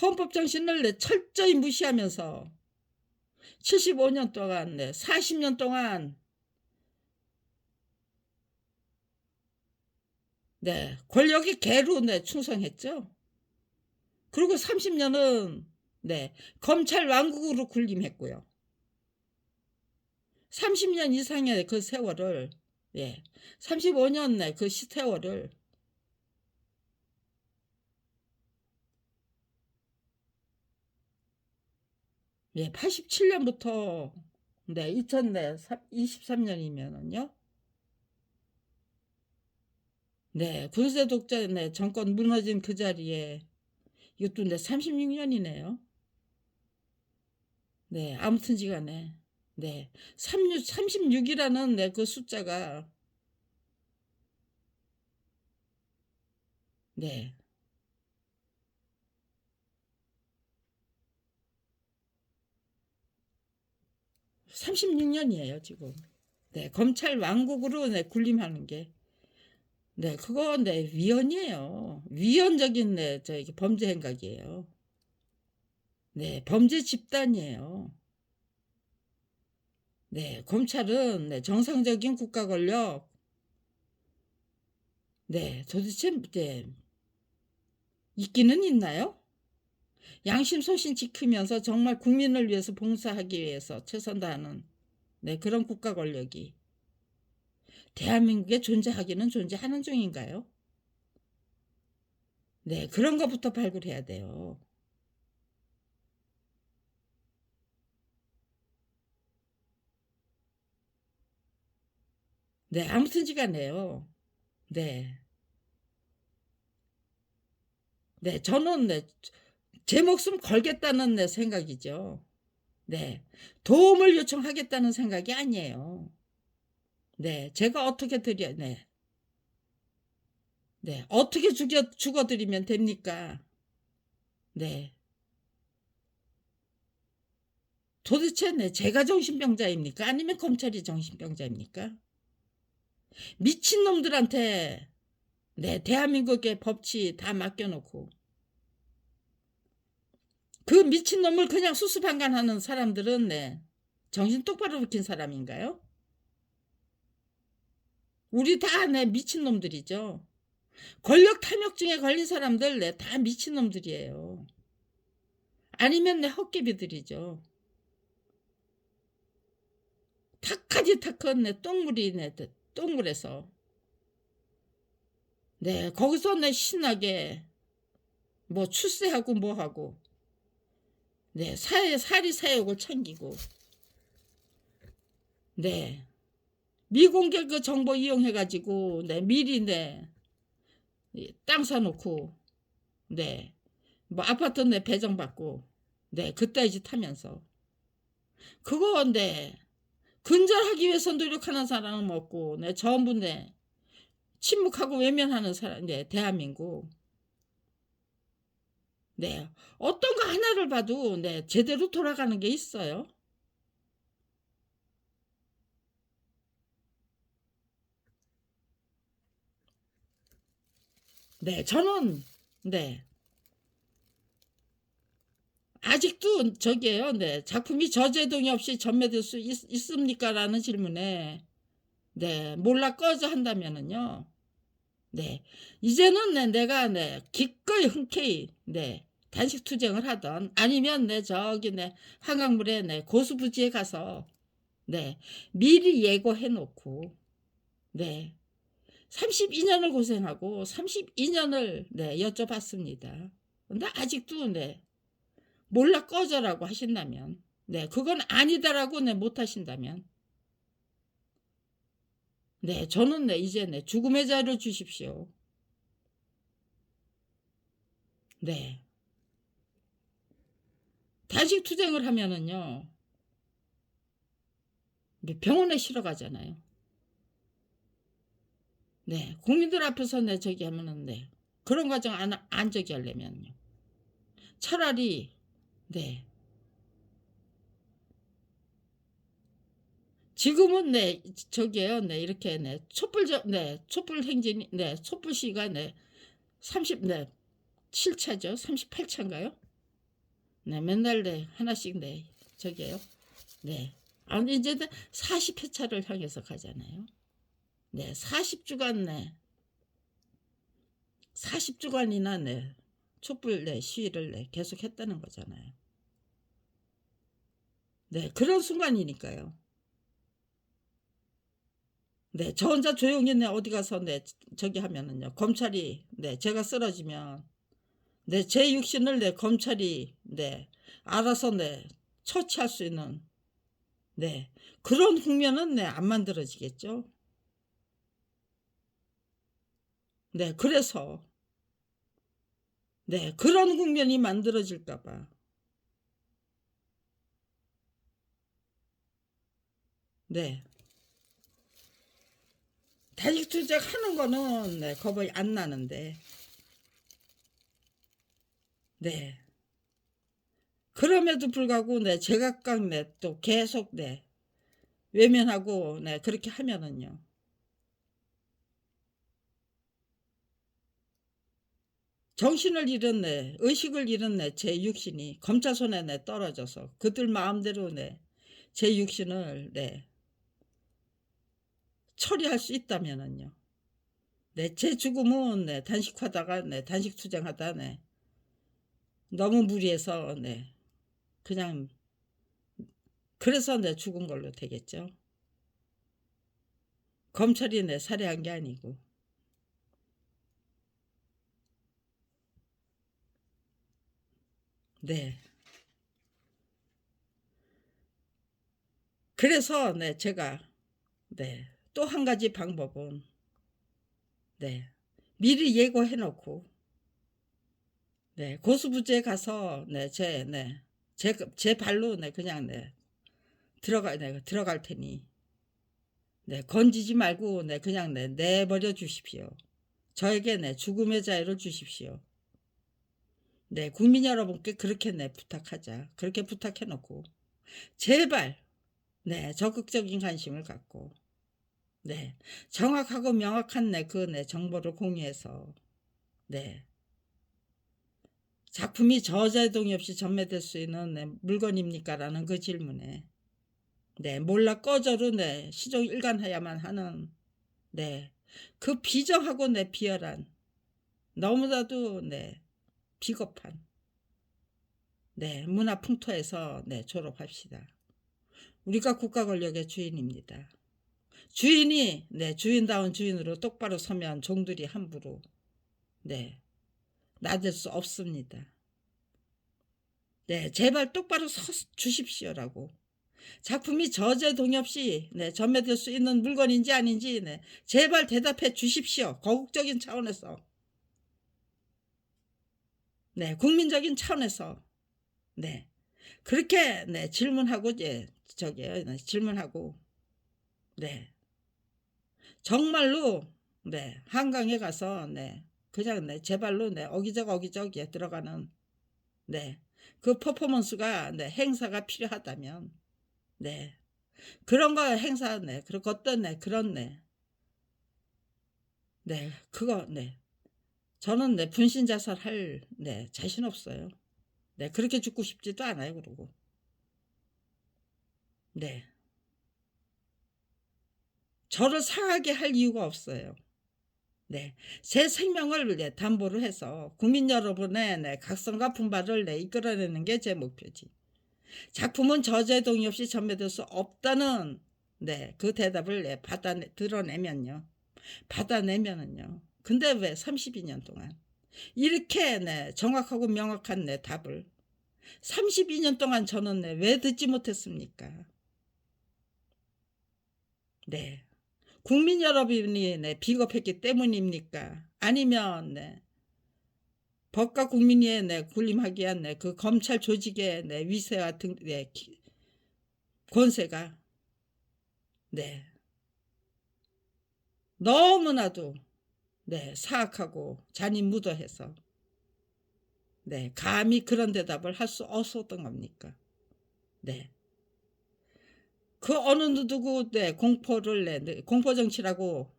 헌법 정신을 철저히 무시하면서 75년 동안 40년 동안 권력의 개로 충성했죠. 그리고 30년은 검찰 왕국으로 군림했고요. 30년 이상의 그 세월을 35년 그 세월을 87년부터 2023년이면은요. 군세 독재 정권 무너진 그 자리에 이것도 36년이네요. 아무튼지간에 36이라는 그 숫자가 36년이에요 지금. 검찰 왕국으로 군림하는 게 그거 위헌이에요. 위헌적인 저기 범죄 행각이에요. 범죄 집단이에요. 검찰은 정상적인 국가 권력 도대체 있기는 있나요? 양심소신 지키면서 정말 국민을 위해서 봉사하기 위해서 최선 다하는 네, 그런 국가 권력이 대한민국에 존재하기는 존재하는 중인가요? 네, 그런 것부터 발굴해야 돼요. 네, 아무튼지간에요. 네, 네, 저는 네, 제 목숨 걸겠다는 내 생각이죠. 네, 도움을 요청하겠다는 생각이 아니에요. 네, 제가 어떻게 네, 네, 어떻게 죽어드리면 됩니까? 네, 도대체 네, 제가 정신병자입니까? 아니면 검찰이 정신병자입니까? 미친놈들한테 네, 대한민국의 법치 다 맡겨놓고 그 미친놈을 그냥 수수방관하는 사람들은 네, 정신 똑바로 박힌 사람인가요? 우리 다 네, 미친놈들이죠. 권력 탐욕증에 걸린 사람들 네, 다 미친놈들이에요. 아니면 네, 헛개비들이죠. 탁하지 탁한 네, 똥물이 네, 똥물에서 네, 거기서 네, 신나게 뭐 출세하고 뭐하고 네, 사리사욕을 챙기고 네, 미공개 그 정보 이용해가지고 네, 미리 네, 땅 사놓고 네, 뭐 아파트 내 배정받고 네, 그따위 짓 하면서 그거 네, 근절하기 위해서 노력하는 사람은 없고 네, 전부 네, 침묵하고 외면하는 사람 네, 대한민국 네, 어떤 거 하나를 봐도 네, 제대로 돌아가는 게 있어요. 네, 저는 네, 아직도 저기에요. 네, 작품이 저제동이 없이 전매될 수 있습니까? 라는 질문에 네, 몰라 꺼져 한다면은요. 네, 이제는 네, 내가 네, 기꺼이 흔쾌히 네, 단식 투쟁을 하던 아니면 네, 저기 네, 한강물에 네, 고수부지에 가서 네, 미리 예고해 놓고 네, 32년을 고생하고 32년을 네, 여쭤봤습니다. 근데 아직도 네, 몰라 꺼져라고 하신다면 네, 그건 아니다라고 네, 못 하신다면 네, 저는 네, 이제 네, 죽음의 자를 주십시오. 네. 단식 투쟁을 하면은요. 병원에 실어 가잖아요. 네. 국민들 앞에서 네, 저기 하면은 네. 그런 과정 안 저기 하려면요. 차라리 네. 지금은 네, 저기에요. 네, 이렇게 네. 촛불 행진 네, 촛불 시가 네. 30 네. 7차죠. 38차인가요? 네, 맨날 네, 하나씩 네. 저기에요. 네. 아니 이제 40회차를 향해서 가잖아요. 네, 40주간 네. 40주간이나 네. 촛불 네, 시위를 네, 계속 했다는 거잖아요. 네, 그런 순간이니까요. 네, 저 혼자 조용히 네, 어디 가서 네, 저기 하면은요. 검찰이 네, 제가 쓰러지면 네, 제 육신을 네, 검찰이 네, 알아서 네, 처치할 수 있는 네, 그런 국면은 네, 안 만들어지겠죠. 네, 그래서 네, 그런 국면이 만들어질까 봐. 네. 단식 투쟁 하는 거는 네, 겁이 안 나는데. 네. 그럼에도 불구하고 네, 제각각 네, 또 계속 네, 외면하고 네, 그렇게 하면은요. 정신을 잃은 네, 의식을 잃은 네, 제 육신이 검찰 손에 네, 떨어져서 그들 마음대로 네, 제 육신을 네, 처리할 수 있다면은요. 네, 제 죽음은 네, 단식하다가 네, 단식 투쟁하다 네, 너무 무리해서 네, 그냥 그래서 내 죽은 걸로 되겠죠. 검찰이 내 살해한 게 아니고. 네. 그래서 네 제가 네 또 한 가지 방법은 네 미리 예고해 놓고 네 고수부지에 가서 제 발로 그냥 들어갈 테니 건지지 말고 그냥 내버려 주십시오. 저에게 죽음의 자유를 주십시오. 국민 여러분께 그렇게 부탁하자. 그렇게 부탁해 놓고 제발 적극적인 관심을 갖고 정확하고 명확한 정보를 공유해서 작품이 저자의 동의 없이 전매될 수 있는 물건입니까라는 그 질문에 몰라 꺼져로 시종 일관해야만 하는 그 비정하고 비열한 너무나도 비겁한 문화 풍토에서 졸업합시다. 우리가 국가 권력의 주인입니다. 주인이 주인다운 주인으로 똑바로 서면 종들이 함부로 나댈 수 없습니다. 제발 똑바로 서 주십시오라고. 작품이 저자의 동의 없이 전매될 수 있는 물건인지 아닌지 제발 대답해 주십시오. 거국적인 차원에서 국민적인 차원에서 그렇게 질문하고 질문하고 정말로 한강에 가서 그냥 제 발로 어기적에 들어가는 그 퍼포먼스가 행사가 필요하다면 그런 거 행사 그리고 어떤 그런 그거 저는 분신 자살할 자신 없어요. 그렇게 죽고 싶지도 않아요. 그러고 저를 상하게 할 이유가 없어요. 제 생명을 담보로 해서 국민 여러분의 각성과 분발을 이끌어내는 게 제 목표지. 작품은 저자의 동의 없이 전매될 수 없다는 그 대답을 드러내면요. 받아내면은요. 근데 왜 32년 동안 이렇게 정확하고 명확한 답을 32년 동안 저는 왜 듣지 못했습니까? 국민 여러분이 비겁했기 때문입니까? 아니면 법과 국민이 군림하기 위한 그 검찰 조직의 위세와 권세가 너무나도 사악하고 잔인무도해서 감히 그런 대답을 할 수 없었던 겁니까? 그 어느 누구 공포를 공포 정치라고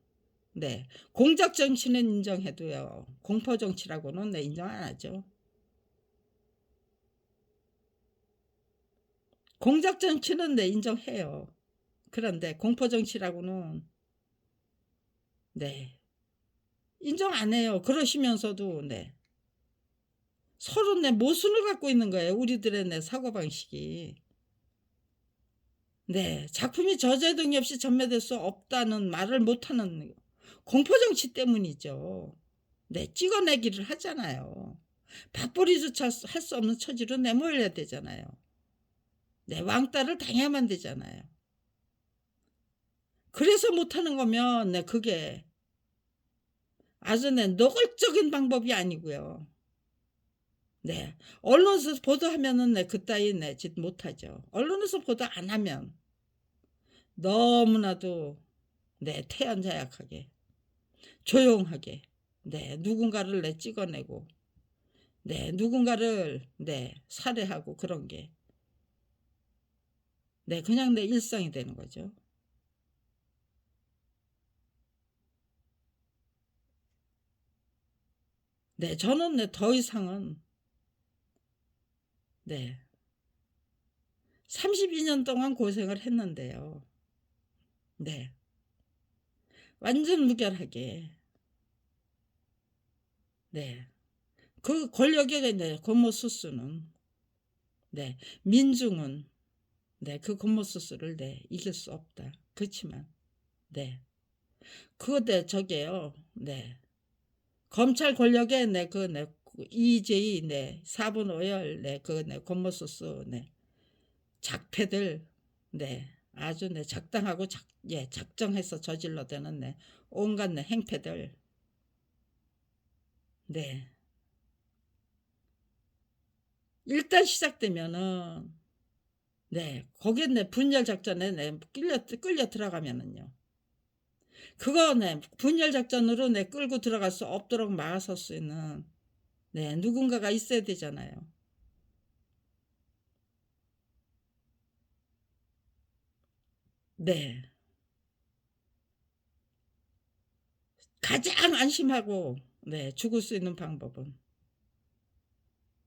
공작 정치는 인정해도요. 공포 정치라고는 인정 안 하죠. 공작 정치는 인정해요. 그런데 공포 정치라고는 인정 안 해요. 그러시면서도 서로 모순을 갖고 있는 거예요. 우리들의 사고방식이. 작품이 저자의 동의 없이 전매될 수 없다는 말을 못하는 공포정치 때문이죠. 찍어내기를 하잖아요. 밥벌이조차 할 수 없는 처지로 내몰려야 되잖아요. 왕따를 당해야만 되잖아요. 그래서 못하는 거면 그게 아주 노골적인 방법이 아니고요. 언론에서 보도하면은 그따위 짓 못하죠. 언론에서 보도 안 하면 너무나도 태연자약하게 조용하게 누군가를 찍어내고 누군가를 살해하고 그런 게 그냥 일상이 되는 거죠. 저는 더 이상은 32년 동안 고생을 했는데요. 완전 무결하게 그 권력의 권모수수는 민중은 네, 그 곤모소스를 네, 이길 수 없다. 그렇지만 네, 그거 네, 저게요. 네, 검찰 권력의 네, 네, EJ 네, 4분 5열 네, 네, 곤모소스 네, 작패들 네, 아주 네, 작당하고 예, 작정해서 저질러대는 네, 온갖 네, 행패들 네, 일단 시작되면은 네, 거기에 네, 분열 작전에 네, 끌려 들어가면은요. 그거 네, 분열 작전으로 네, 끌고 들어갈 수 없도록 막아설 수 있는 네, 누군가가 있어야 되잖아요. 네, 가장 안심하고 네, 죽을 수 있는 방법은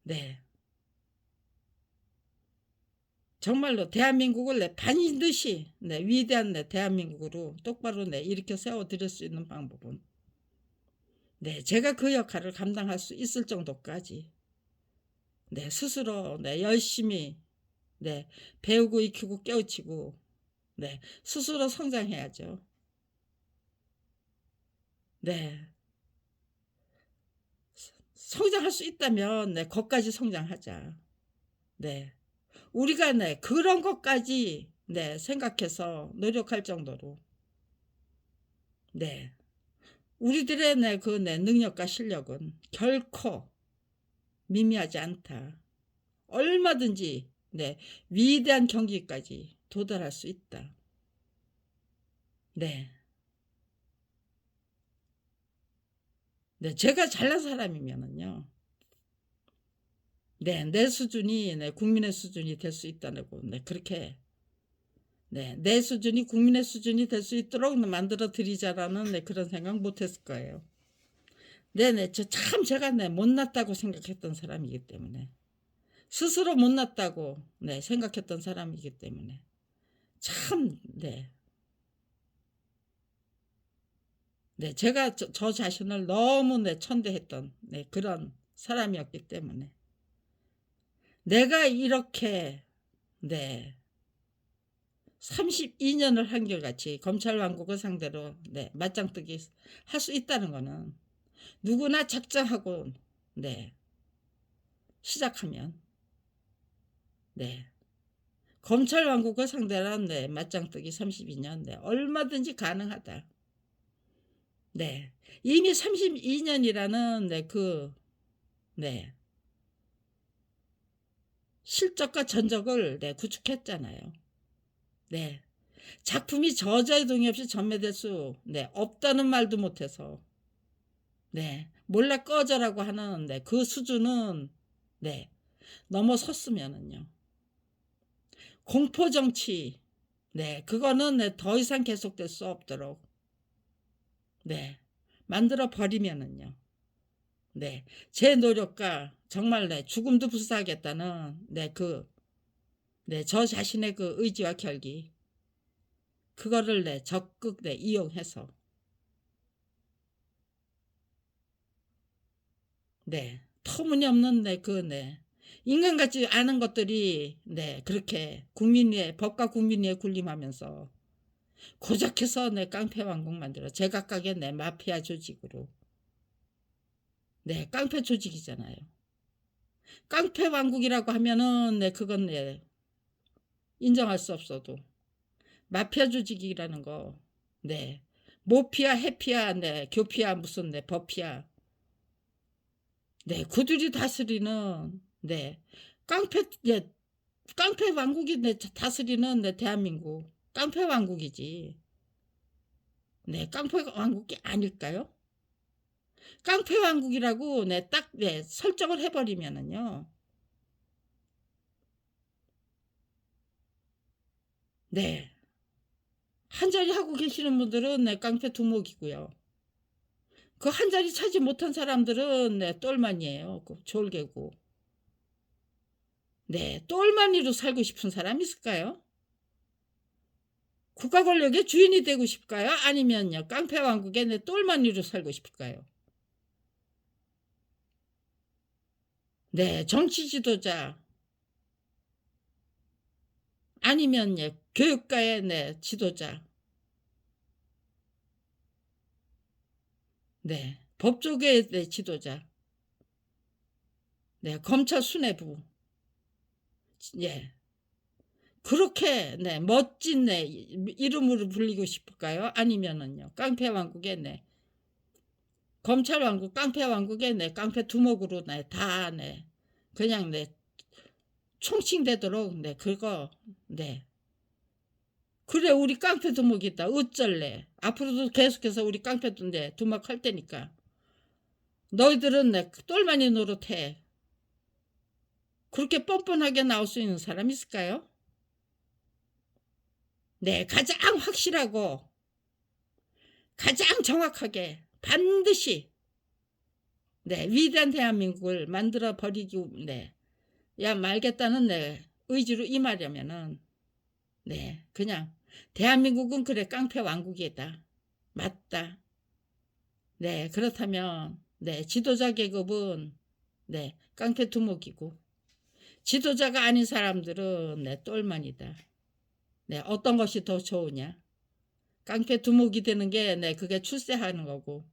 네, 정말로 대한민국을 네, 반드시 네, 위대한 네, 대한민국으로 똑바로 네, 일으켜 세워드릴 수 있는 방법은 네, 제가 그 역할을 감당할 수 있을 정도까지 네, 스스로 네, 열심히 네, 배우고 익히고 깨우치고 네, 스스로 성장해야죠. 네, 성장할 수 있다면 네, 거기까지 성장하자. 네, 우리가 네, 그런 것까지 네, 생각해서 노력할 정도로 네, 우리들의 네, 그 네, 능력과 실력은 결코 미미하지 않다. 얼마든지 네, 위대한 경기까지 도달할 수 있다. 네, 네, 제가 잘난 사람이면은요. 네, 내 수준이 네, 국민의 수준이 될 수 있다고 네, 그렇게 네, 내 수준이 국민의 수준이 될 수 있도록 만들어 드리자라는 네, 그런 생각 못했을 거예요. 네네, 참 제가 네, 못났다고 생각했던 사람이기 때문에 스스로 못났다고 네, 생각했던 사람이기 때문에 참 네, 네, 제가 저 자신을 너무 네, 천대했던 네, 그런 사람이었기 때문에 내가 이렇게 네, 32년을 한결같이 검찰 왕국을 상대로 네, 맞짱뜨기 할 수 있다는 거는 누구나 작정하고 네, 시작하면 네, 검찰 왕국을 상대로 네, 맞짱뜨기 32년 네, 얼마든지 가능하다. 네, 이미 32년이라는 네, 네, 실적과 전적을 네, 구축했잖아요. 네, 작품이 저자의 동의 없이 전매될 수 네, 없다는 말도 못해서 네, 몰라 꺼져라고 하는 네, 그 수준은 네, 넘어섰으면은요. 공포 정치 네, 그거는 네, 더 이상 계속될 수 없도록 네, 만들어 버리면은요. 네, 제 노력과 정말 네, 죽음도 불사하겠다는 네, 네, 저 자신의 그 의지와 결기 그거를 네, 적극 네, 이용해서 네, 터무니없는 네, 네, 인간 같지 않은 것들이 네, 그렇게 국민의 법과 국민의 군림하면서 고작해서 내 깡패 왕국 만들어 제각각의 내 마피아 조직으로 네 깡패 조직이잖아요. 깡패 왕국이라고 하면은 네 그건 네 인정할 수 없어도 마피아 조직이라는 거 네 모피아 해피아 네 교피아 무슨 네 법피아 네 그들이 다스리는 네 깡패 예 깡패 왕국이 네 다스리는 네 대한민국 깡패 왕국이지 네 깡패 왕국이 아닐까요? 깡패 왕국이라고 네, 딱 네, 설정을 해버리면은요. 네. 한 자리 하고 계시는 분들은 네, 깡패 두목이고요. 그 한 자리 차지 못한 사람들은 네, 똘만이에요. 그 졸개고. 네, 똘만이로 살고 싶은 사람 있을까요? 국가 권력의 주인이 되고 싶을까요? 아니면요, 깡패 왕국의 네, 똘만이로 살고 싶을까요? 네, 정치 지도자 아니면 예, 교육가의 네, 지도자, 네, 법조계의 네, 지도자, 네, 검찰 수뇌부, 예, 그렇게 네, 멋진 네, 이름으로 불리고 싶을까요? 아니면은요, 깡패 왕국의 네, 검찰 왕국, 깡패 왕국의 네, 깡패 두목으로 네, 다 네, 그냥 네, 총칭되도록 네, 그거 네. 그래 우리 깡패 두목이다. 어쩔래. 앞으로도 계속해서 우리 깡패 두목 할 테니까. 너희들은 내 똘마니 노릇해. 그렇게 뻔뻔하게 나올 수 있는 사람 있을까요? 네, 가장 확실하고 가장 정확하게 반드시 네, 위대한 대한민국을 만들어 버리기 네, 야 말겠다는 네, 의지로 임하려면은 네, 그냥 대한민국은 그래 깡패 왕국이다. 맞다. 네, 그렇다면 네, 지도자 계급은 네, 깡패 두목이고 지도자가 아닌 사람들은 네, 똘만이다. 네, 어떤 것이 더 좋으냐? 깡패 두목이 되는 게 네, 그게 출세하는 거고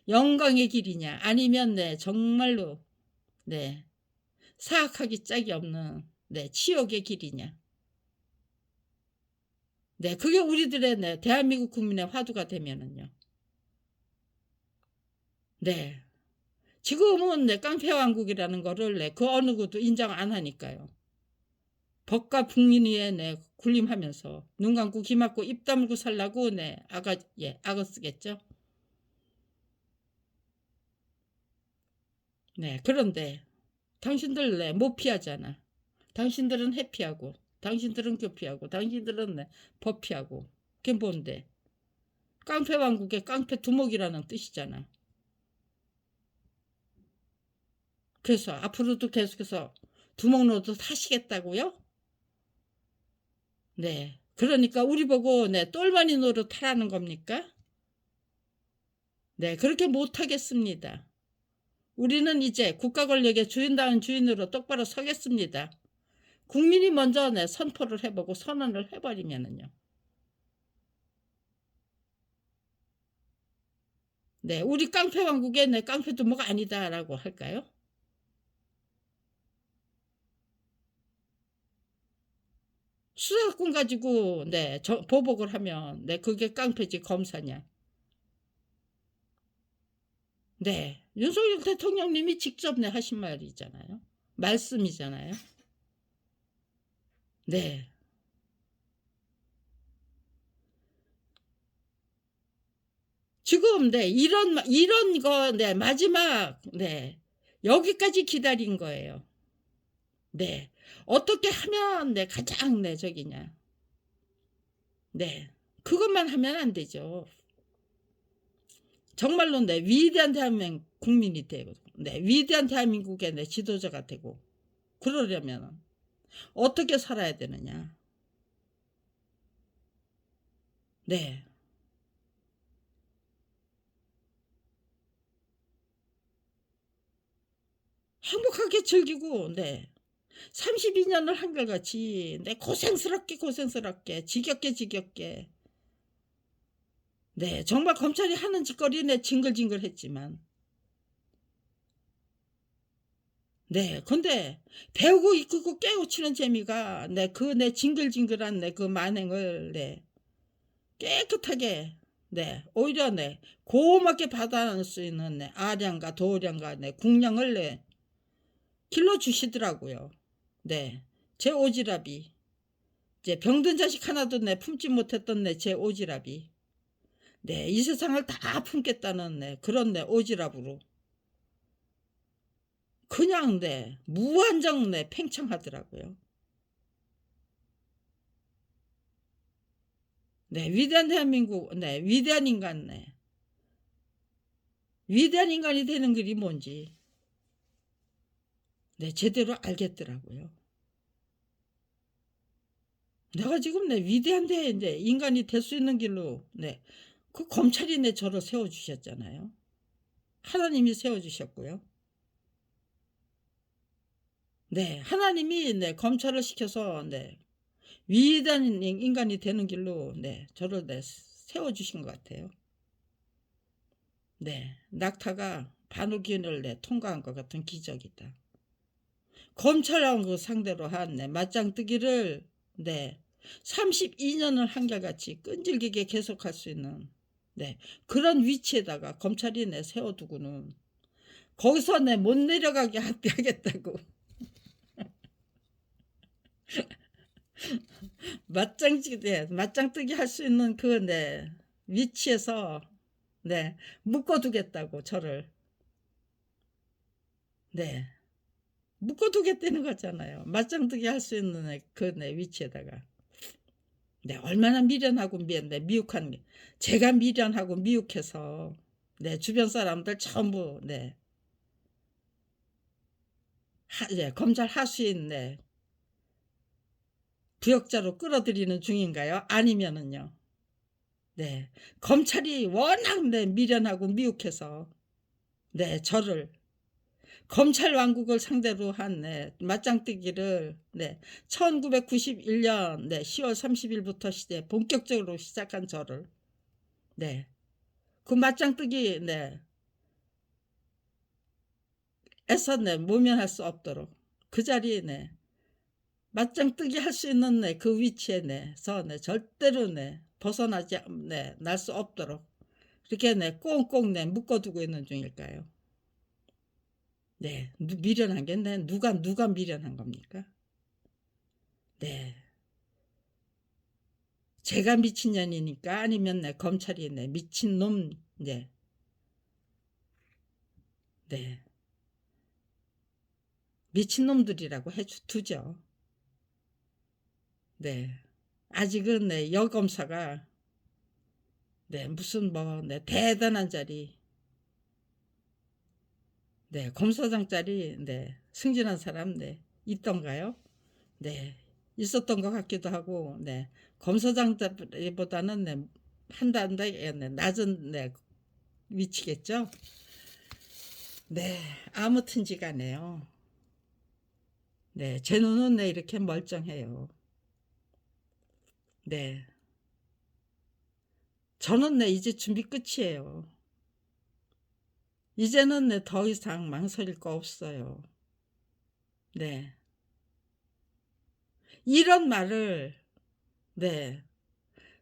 영광의 길이냐? 아니면 네, 정말로 네, 사악하기 짝이 없는 네, 치욕의 길이냐? 네, 그게 우리들의 네, 대한민국 국민의 화두가 되면은요. 네, 지금은 네, 깡패 왕국이라는 거를 네, 그 어느 것도 인정 안 하니까요. 법과 국민위에 네, 군림하면서 눈 감고 귀 막고 입 다물고 살라고 네, 악어 쓰겠죠. 네, 그런데 당신들 네, 못 피하잖아. 당신들은 회피하고 당신들은 교피하고 당신들은 네, 법피하고 그게 뭔데? 깡패 왕국의 깡패 두목이라는 뜻이잖아. 그래서 앞으로도 계속해서 두목 노릇 하시겠다고요? 네. 그러니까 우리 보고 네, 똘마니 노릇 하라는 겁니까? 네, 그렇게 못하겠습니다. 우리는 이제 국가 권력의 주인다운 주인으로 똑바로 서겠습니다. 국민이 먼저 네, 선포를 해보고 선언을 해버리면은요. 네, 우리 깡패 왕국의 네, 깡패 두목 아니다라고 할까요? 수사권 가지고 네, 보복을 하면 네, 그게 깡패지 검사냐? 네, 윤석열 대통령님이 직접 네, 하신 말이잖아요. 말씀이잖아요. 네. 지금 네, 이런 거 네, 마지막 네. 여기까지 기다린 거예요. 네. 어떻게 하면 네, 가장 네, 저기냐. 네. 그것만 하면 안 되죠. 정말로 네, 위대한 대한민국 국민이 되고 네, 위대한 대한민국의 네, 지도자가 되고 그러려면 어떻게 살아야 되느냐. 네. 행복하게 즐기고 네. 32년을 한결같이 네, 고생스럽게 지겹게 네, 정말 검찰이 하는 짓거리 네, 징글징글했지만 네, 근데 배우고 이끄고 깨우치는 재미가 네, 그 네, 징글징글한 네, 그 만행을 네, 깨끗하게 네, 오히려 네, 고맙게 받아낼 수 있는 네, 아량과 도량과 네, 국량을 네, 길러주시더라고요. 네, 제 오지랖이 이제 병든 자식 하나도 내 품지 못했던 내 제 오지랖이 네, 이 세상을 다 품겠다는 네, 그런 내 오지랖으로 그냥 네, 무한정 네, 팽창하더라고요. 네, 위대한 대한민국, 네, 위대한 인간, 네, 위대한 인간이 되는 길이 뭔지 네, 제대로 알겠더라고요. 내가 지금 네, 위대한 인간이 될 수 있는 길로 네, 그 검찰이 내 저를 세워주셨잖아요. 하나님이 세워주셨고요. 네, 하나님이 네, 검찰을 시켜서 네, 위대한 인간이 되는 길로 네, 저를 네, 세워주신 것 같아요. 네, 낙타가 반호기운을 네, 통과한 것 같은 기적이다. 검찰하고 상대로 한 네, 맞짱뜨기를 네, 32년을 한결같이 끈질기게 계속할 수 있는 네, 그런 위치에다가 검찰이 내 세워두고는 거기서 내 못 내려가게 하겠다고 맞짱뜨기 할 수 있는 그 네, 위치에서 네, 묶어두겠다고 저를 네, 묶어두겠다는 거잖아요. 맞짱뜨기 할 수 있는 그 네, 위치에다가 네, 얼마나 미련하고 네, 미혹한 제가 미련하고 미혹해서 네, 주변 사람들 전부 네, 네, 검찰 하수인 네, 부역자로 끌어들이는 중인가요? 아니면은요. 네, 검찰이 워낙 네, 미련하고 미혹해서 네, 저를 검찰 왕국을 상대로 한 네, 맞짱뜨기를 네, 1991년 네, 10월 30일부터 본격적으로 시작한 저를 네, 그 맞짱뜨기 네, 에서 네, 모면할 수 없도록 그 자리에 네, 맞짱뜨기 할 수 있는 네, 그 위치에 내서 네, 절대로 네, 벗어나지 네, 날 수 없도록 이렇게 네, 꽁꽁 네, 묶어두고 있는 중일까요? 네, 미련한 게 네, 누가 미련한 겁니까? 네, 제가 미친년이니까 아니면 네, 검찰이 네, 미친놈 네, 네, 미친놈들이라고 해두죠. 네, 아직은 네, 여검사가 네, 무슨 뭐 네, 대단한 자리 네, 검사장짜리 네, 승진한 사람 네, 있던가요? 네, 있었던 것 같기도 하고 네, 검사장보다는 네, 한 단계 네, 낮은 네, 위치겠죠. 네, 아무튼지간에요. 네, 제 눈은 네, 이렇게 멀쩡해요. 네, 저는 네, 이제 준비 끝이에요. 이제는 네, 더 이상 망설일 거 없어요. 네, 이런 말을 네,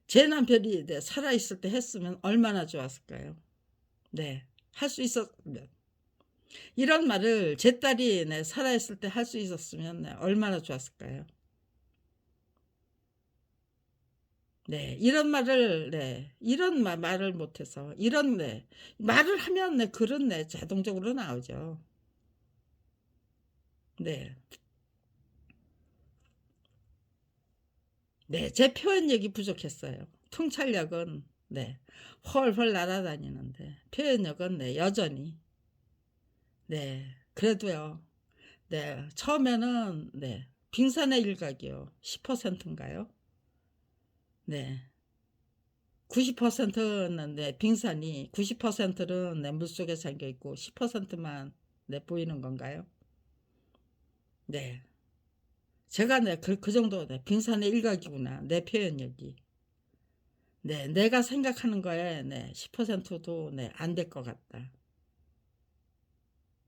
제 남편이 네, 살아있을 때 했으면 얼마나 좋았을까요? 네, 할 수 있었으면. 이런 말을 제 딸이 네, 살아있을 때 할 수 있었으면 네, 얼마나 좋았을까요? 네, 이런 말을, 네, 이런 말을 못해서, 이런, 네, 말을 하면, 네, 글은, 네, 자동적으로 나오죠. 네, 네, 제 표현력이 부족했어요. 통찰력은, 네, 훨훨 날아다니는데, 표현력은, 네, 여전히, 네, 그래도요, 네, 처음에는, 네, 빙산의 일각이요, 10%인가요? 네, 90%는 네, 빙산이 90%는 네, 물속에 잠겨 있고 10%만 네, 보이는 건가요? 네. 제가 네, 그 정도 네, 빙산의 일각이구나. 내 표현력이. 네, 내가 생각하는 거에 네, 10%도 네, 안 될 것 같다.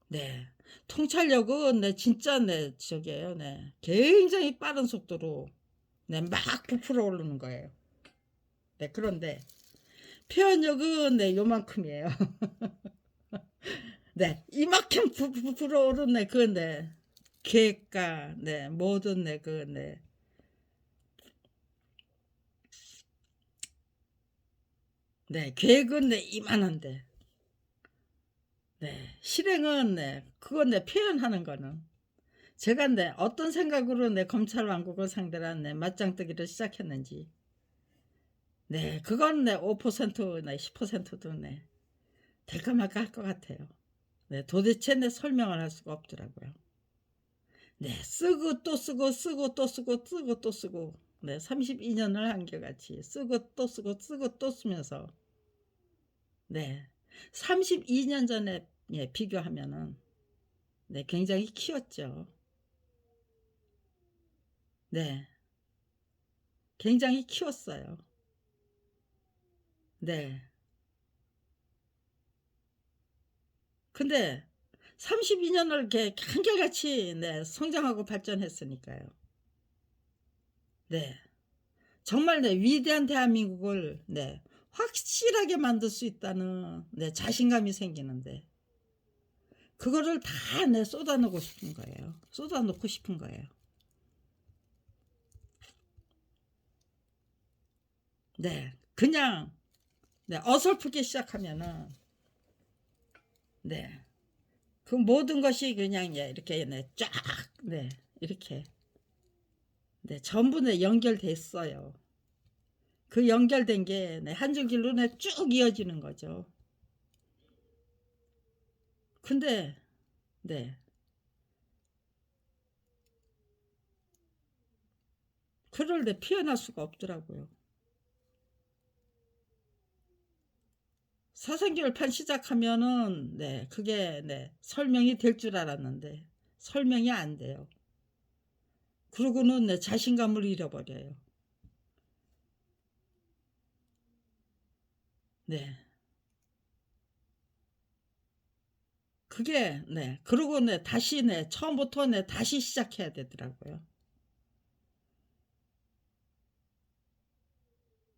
네. 통찰력은 네, 진짜 네, 저게요. 네. 굉장히 빠른 속도로 네, 막 부풀어 오르는 거예요. 네, 그런데 표현력은 네, 요만큼이에요. 네, 이만큼 부풀어 오르네, 그, 네. 계획과, 네, 모든, 네, 그, 네. 네, 계획은, 네, 이만한데. 네, 실행은, 네, 그건, 네, 표현하는 거는. 제가, 네, 어떤 생각으로, 네, 검찰 왕국을 상대로 한, 네, 맞짱뜨기를 시작했는지. 네, 그건, 네, 5%, 네, 10%도, 네, 될까 말까 할 것 같아요. 네, 도대체, 네, 설명을 할 수가 없더라고요. 네, 쓰고 또 쓰고 쓰고 또 쓰고 쓰고 또 쓰고 네, 32년을 한결같이 쓰고 또 쓰고 쓰고 또 쓰면서 네, 32년 전에 예, 비교하면은 네, 굉장히 키웠죠. 네, 굉장히 키웠어요. 네. 근데 32년을 이렇게 한결같이 네 성장하고 발전했으니까요. 네. 정말 네 위대한 대한민국을 네 확실하게 만들 수 있다는 네 자신감이 생기는데 그거를 다 네 쏟아내고 싶은 거예요. 쏟아놓고 싶은 거예요. 네. 그냥 네 어설프게 시작하면은 네. 그 모든 것이 그냥 예 이렇게 네 쫙 네 이렇게 네 전부 네 연결됐어요. 그 연결된 게 네 한 줄기로 네 쭉 이어지는 거죠. 근데 네 그를 네 표현할 수가 없더라고요. 사생결판 시작하면은 네 그게 네 설명이 될 줄 알았는데 설명이 안 돼요. 그러고는 네 자신감을 잃어버려요. 네. 그게 네 그러고 네 다시 네 처음부터 네 다시 시작해야 되더라고요.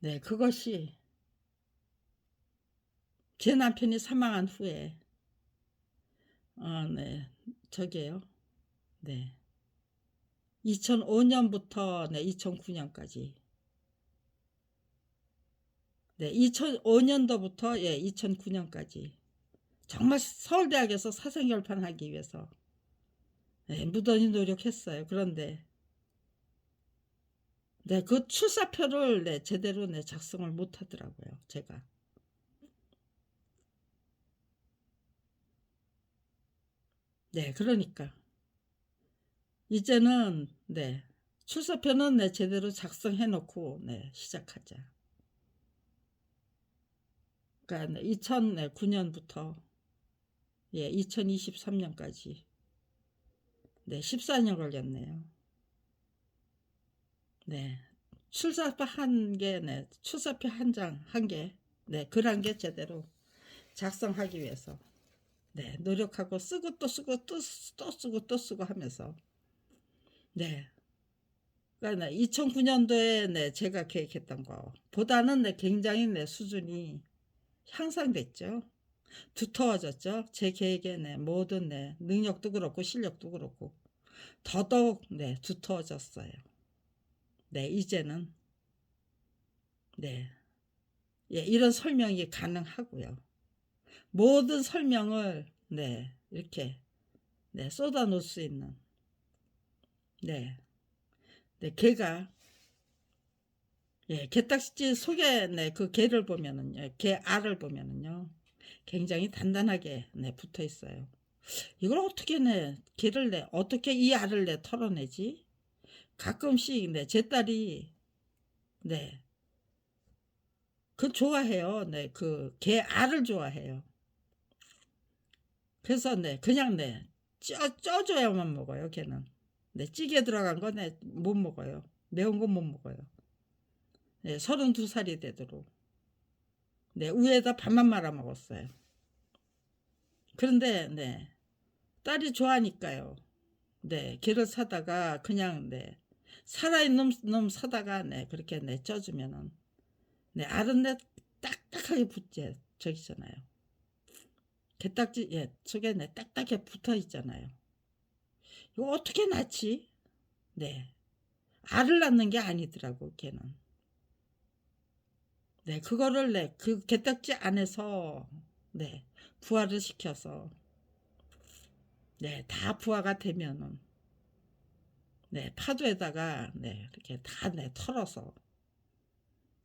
네 그것이 제 남편이 사망한 후에 네 저게요. 네. 2005 년부터 네 2009 년까지 네 2005 년도부터 예 2009 년까지 정말 서울대학에서 사생결판하기 위해서 네 무던히 노력했어요. 그런데 네 그 출사표를 네 제대로 네 작성을 못 하더라고요 제가. 네 그러니까 이제는 네 출사표는 네 제대로 작성해 놓고 네 시작하자. 그러니까 네 2009 년부터 예 2023 년까지 네 14년 걸렸네요. 네. 출사표 한 개 네 출사표 한 장 한 개 네 글 한 개 제대로 작성하기 위해서 네 노력하고 쓰고 또 쓰고 또 쓰고 또 쓰고 하면서 네. 그러니까 네 2009 년도에 네 제가 계획했던 거보다는 네 굉장히 네 수준이 향상됐죠. 두터워졌죠. 제 계획의 네 모든 네 능력도 그렇고 실력도 그렇고 더더욱 네 두터워졌어요. 네 이제는 네. 예 이런 설명이 가능하고요. 모든 설명을 네 이렇게 네 쏟아 놓을 수 있는 네. 네 개가 예 게딱지 속에 네 그 개를 보면은요. 개 알을 보면은요. 굉장히 단단하게 네 붙어 있어요. 이걸 어떻게 내 개를 내 어떻게 이 알을 내 털어내지? 가끔씩 네 제 딸이 네 그 좋아해요. 네 그 개 알을 좋아해요. 그래서 네 그냥 네 쪄 줘야만 먹어요 걔는. 네 찌개 들어간 거 네 못 먹어요. 매운 건 못 먹어요. 네 32 살이 되도록. 네 우유에다 밥만 말아 먹었어요. 그런데 네 딸이 좋아하니까요. 네 개를 사다가 그냥 네 살아있는 놈 사다가 네 그렇게 네 쪄 주면은 네 알은 네 딱딱하게 붙지 저기 있잖아요. 게딱지 예 속에 네 딱딱하게 붙어 있잖아요. 이거 어떻게 낳지? 네. 알을 낳는 게 아니더라고 걔는. 네 그거를 네 그 게딱지 안에서 네 부화를 시켜서 네 다 부화가 되면은 네 파도에다가 네 이렇게 다 네 털어서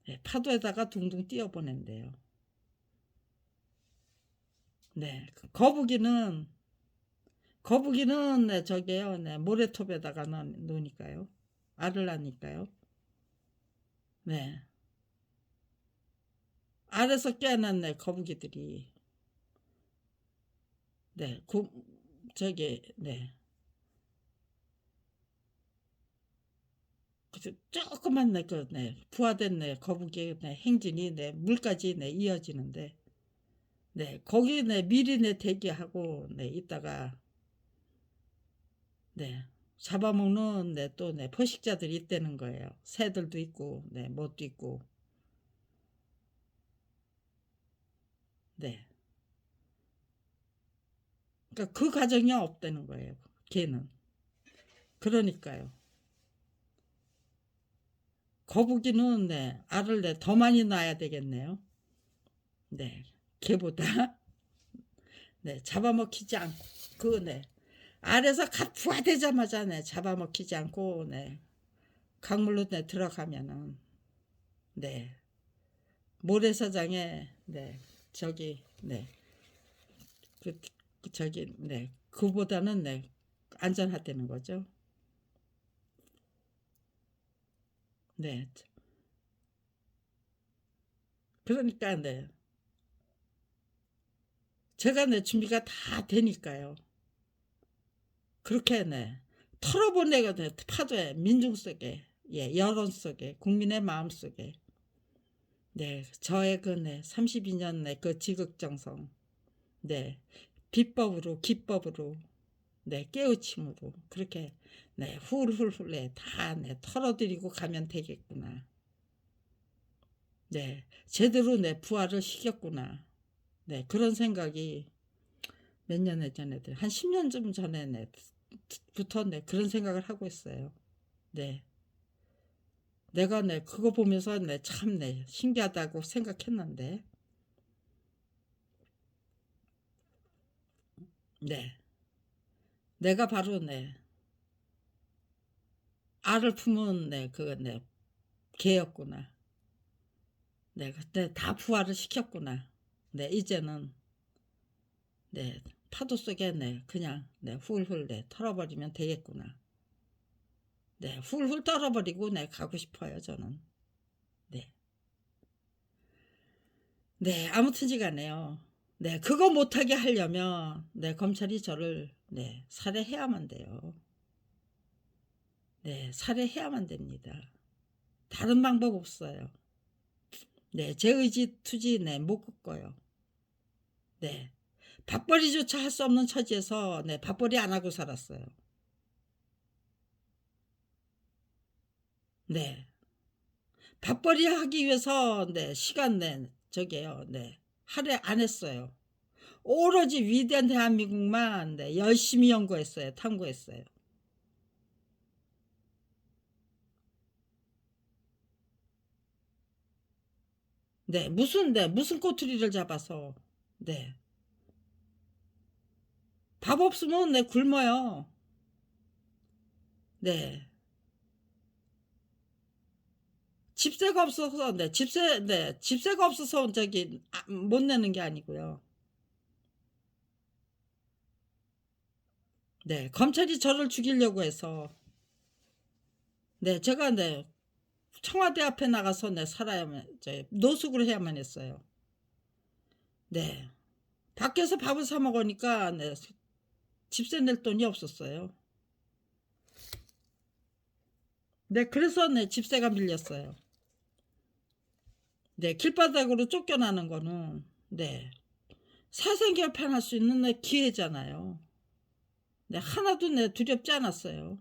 네 파도에다가 둥둥 띄어 보낸대요. 네 그 거북이는 네 저게요. 네 모래톱에다가 놓으니까요. 알을 낳으니까요. 네. 알에서 깨어난 네 거북이들이 네 저기 네 조그만 부화된 거북이 행진이 물까지 이어지는데, 거기 미리 대기하고 있다가 잡아먹는 또 포식자들이 있다는 거예요. 새들도 있고 못도 있고. 그러니까 그 가정이 없다는 거예요. 걔는. 그러니까요. 거북이는 알을 더 많이 낳아야 되겠네요. 걔보다 잡아먹히지 않고 알에서 갓 부화되자마자 잡아먹히지 않고 강물로 들어가면은 모래사장에 저기 저기 그보다는 안전하다는 거죠. 그러니까 제가 준비가 다 되니까요. 그렇게 털어보내가 파도에 민중 속에 여론 속에 국민의 마음 속에 저의 32년 그 지극정성 비법으로 기법으로 깨우침으로 그렇게 훌훌훌 다 털어드리고 가면 되겠구나. 제대로 부활을 시켰구나. 그런 생각이 몇 년 전에 한 10년쯤 전에 부터 그런 생각을 하고 있어요. 내가 그거 보면서 참 신기하다고 생각했는데 내가 바로 알을 품은 개였구나. 그때 다 부활을 시켰구나. 이제는 파도 속에 그냥 훌훌 털어버리면 되겠구나. 훌훌 떨어버리고 가고 싶어요, 저는. 아무튼지간에요. 그거 못하게 하려면 검찰이 저를 살해해야만 돼요. 살해해야만 됩니다. 다른 방법 없어요. 제 의지 투지 못 꺾어요. 밥벌이조차 할 수 없는 처지에서 밥벌이 안 하고 살았어요. 밥벌이 하기 위해서 시간 저게요. 할애 안 했어요. 오로지 위대한 대한민국만 열심히 연구했어요. 탐구했어요. 무슨 꼬투리를 잡아서 밥 없으면 굶어요. 집세가 없어서 집세가 없어서 저기 못 내는 게 아니고요. 검찰이 저를 죽이려고 해서 제가 청와대 앞에 나가서 살아야만 노숙을 해야만 했어요. 밖에서 밥을 사 먹으니까 집세 낼 돈이 없었어요. 그래서 집세가 밀렸어요. 길바닥으로 쫓겨나는 거는 사생결판할 수 있는 기회잖아요. 하나도 두렵지 않았어요.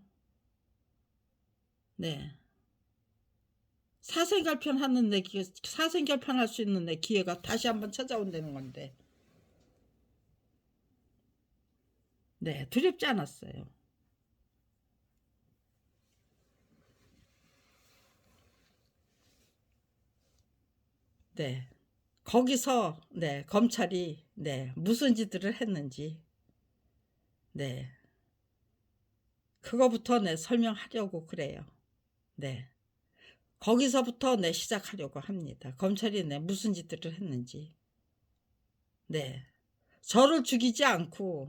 사생결판할 수 있는 기회가 다시 한번 찾아온다는 건데 두렵지 않았어요. 거기서 검찰이 무슨 짓들을 했는지 그거부터 설명하려고 그래요. 거기서부터 시작하려고 합니다. 검찰이 무슨 짓들을 했는지 저를 죽이지 않고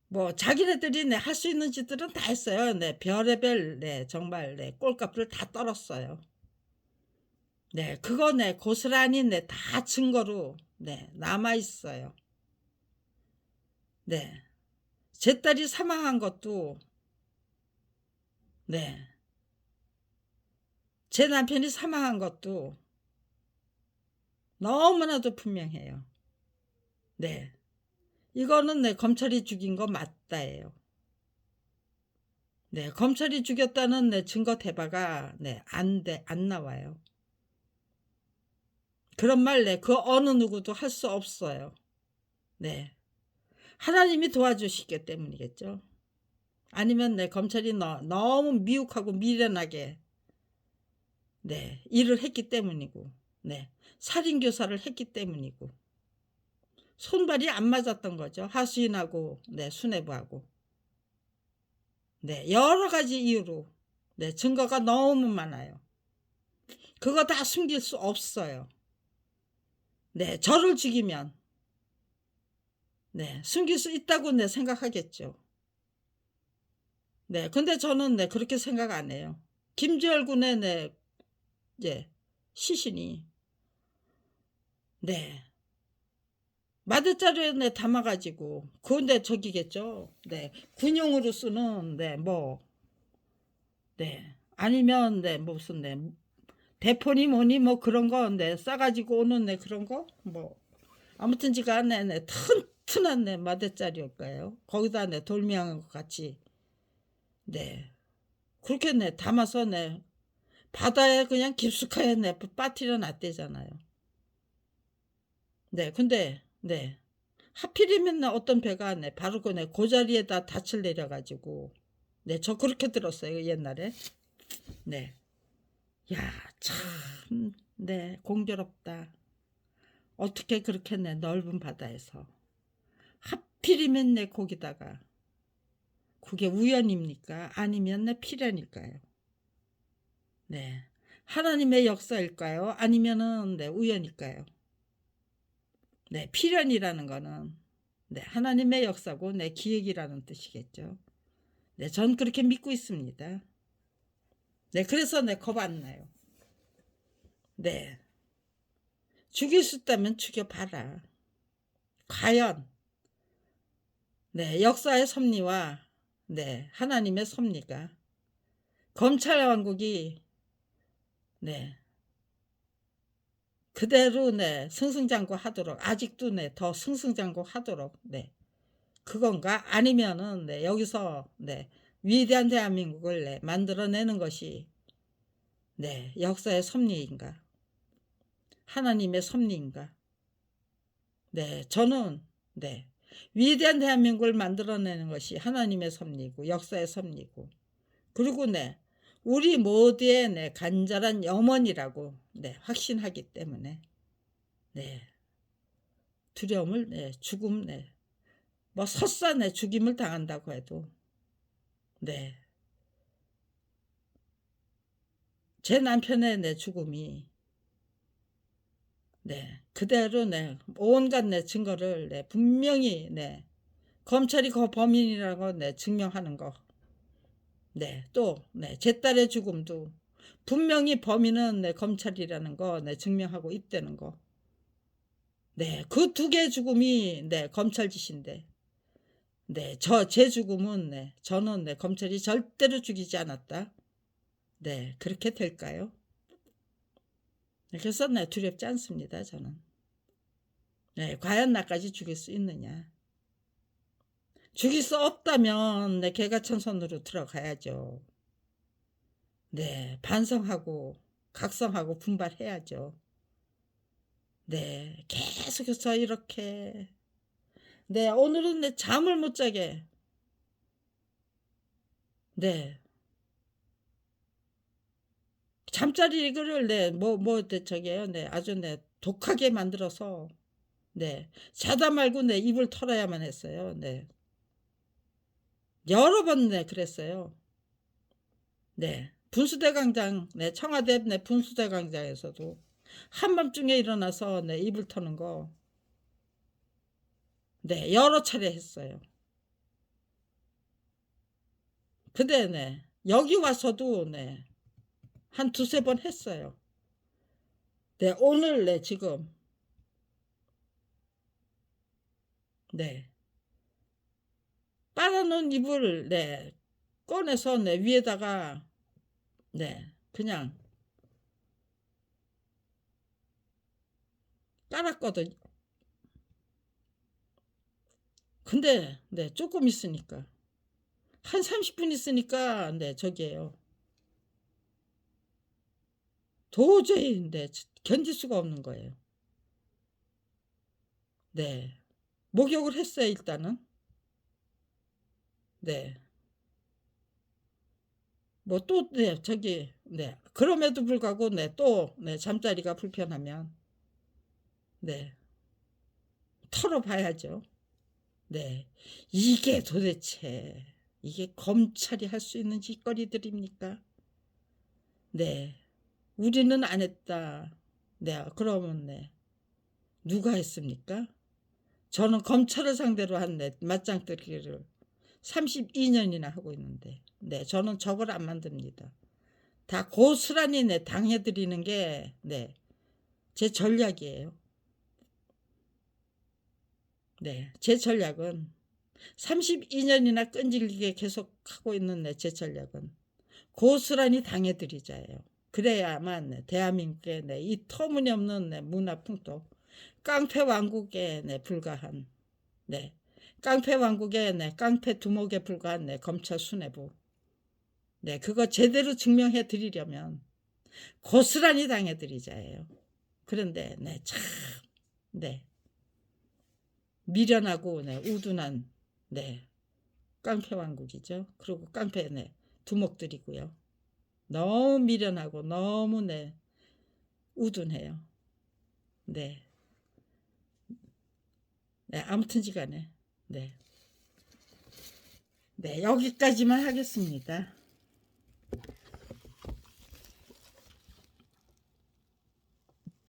뭐 자기네들이 할 수 있는 짓들은 다 했어요. 별의별 정말 꼴값을 다 떨었어요. 그거 고스란히 다 증거로 남아 있어요. 제 딸이 사망한 것도 네. 제 남편이 사망한 것도 너무나도 분명해요. 네. 이거는 네, 검찰이 죽인 거 맞다예요. 네, 검찰이 죽였다는 네, 증거 대바가 네, 안 나와요. 그런 말 네, 그 어느 누구도 할 수 없어요. 네. 하나님이 도와주시기 때문이겠죠. 아니면 네, 검찰이 너무 미혹하고 미련하게 네, 일을 했기 때문이고, 네, 살인 교사를 했기 때문이고, 손발이 안 맞았던 거죠. 하수인하고 네, 수뇌부하고. 네, 여러 가지 이유로 네, 증거가 너무 많아요. 그거 다 숨길 수 없어요. 네, 저를 죽이면 네, 숨길 수 있다고 네, 생각하겠죠. 네, 근데 저는 네, 그렇게 생각 안 해요. 김주열 군의 네, 이제 시신이 네, 마대자루에 네, 담아가지고 그건데 저기겠죠. 네, 군용으로 쓰는 네, 뭐 네, 아니면 네, 무슨 네, 대포니 뭐니 뭐 그런 거 네, 싸가지고 오는 네, 그런 거 뭐 아무튼지가 네, 튼튼한 네, 마대자루일까요? 거기다 네, 돌미항 것 같이 네, 그렇게 네, 담아서 네, 바다에 그냥 깊숙하게 네, 빠뜨려 놨대잖아요. 네, 근데 네, 하필이면 네, 어떤 배가 네, 바로 그 자리에다 닻을 내려가지고 네, 저 그렇게 들었어요 옛날에. 네, 야, 참, 네, 공교롭다. 어떻게 그렇게 네, 넓은 바다에서 하필이면 내 거기다가 그게 우연입니까? 아니면 내 필연일까요? 네, 하나님의 역사일까요? 아니면은 네, 우연일까요? 네, 필연이라는 거는 네, 하나님의 역사고 내 기획이라는 뜻이겠죠. 네, 전 그렇게 믿고 있습니다. 네, 그래서 내 겁 안 나요. 네, 죽일 수 있다면 죽여봐라. 과연 네, 역사의 섭리와 네, 하나님의 섭리가 검찰 왕국이 네, 그대로 네, 승승장구하도록 아직도 네, 더 승승장구하도록 네, 그건가? 아니면은 네, 여기서 네, 위대한 대한민국을 네, 만들어내는 것이 네, 역사의 섭리인가? 하나님의 섭리인가? 네, 저는 네, 위대한 대한민국을 만들어내는 것이 하나님의 섭리고 역사의 섭리고 그리고 네, 우리 모두의 네, 간절한 염원이라고 네, 확신하기 때문에 네, 두려움을 네, 죽음 네, 뭐 설사 네, 죽임을 당한다고 해도 네, 제 남편의 내 죽음이 네, 그대로 네, 온갖 내 증거를 네, 분명히 네, 검찰이 그 범인이라고 네, 증명하는 거. 네, 또 네, 제 딸의 죽음도 분명히 범인은 네, 검찰이라는 거 네, 증명하고 있다는 거. 네, 그 두 개의 죽음이 네, 검찰 짓인데. 네, 제 죽음은 네, 저는 네, 검찰이 절대로 죽이지 않았다. 네, 그렇게 될까요? 네, 그래서 네, 두렵지 않습니다, 저는. 네, 과연 나까지 죽일 수 있느냐? 죽일 수 없다면 네, 개가천선으로 들어가야죠. 네, 반성하고 각성하고 분발해야죠. 네, 계속해서 이렇게 네, 오늘은 내 잠을 못 자게 네, 잠자리를 네, 저게요, 네, 아주 네, 독하게 만들어서 네, 자다 말고 네, 입을 털어야만 했어요. 네, 여러 번 네, 그랬어요. 네, 분수대광장, 네, 청와대 네, 분수대광장에서도 한밤중에 일어나서 네, 입을 터는 거, 네, 여러 차례 했어요. 근데 네, 여기 와서도 네, 한 두세 번 했어요. 네, 오늘 네, 지금 네, 빨아놓은 잎을 꺼내서 위에다가 그냥 깔았거든. 근데 조금 있으니까 한 30분 있으니까 저기에요. 도저히 견딜 수가 없는 거예요. 목욕을 했어요, 일단은. 뭐 또 저기 그럼에도 불구하고 또 잠자리가 불편하면 털어봐야죠. 이게 도대체 이게 검찰이 할 수 있는 짓거리들입니까? 우리는 안 했다. 그러면 누가 했습니까? 저는 검찰을 상대로 한 맞짱뜨기를 32년이나 하고 있는데 저는 저걸 안 만듭니다. 다 고스란히 당해드리는 게 제 전략이에요. 제 전략은 32년이나 끈질기게 계속 하고 있는 제 전략은 고스란히 당해드리자예요. 그래야만 대한민국의 이 터무니없는 문화 풍토, 깡패 왕국에 불과한 깡패 왕국의 깡패 두목에 불과한 검찰 수뇌부 그거 제대로 증명해 드리려면 고스란히 당해 드리자예요. 그런데 참 미련하고 우둔한 깡패 왕국이죠. 그리고 깡패 두목들이고요. 너무 미련하고 너무 우둔해요. 아무튼지간에 여기까지만 하겠습니다.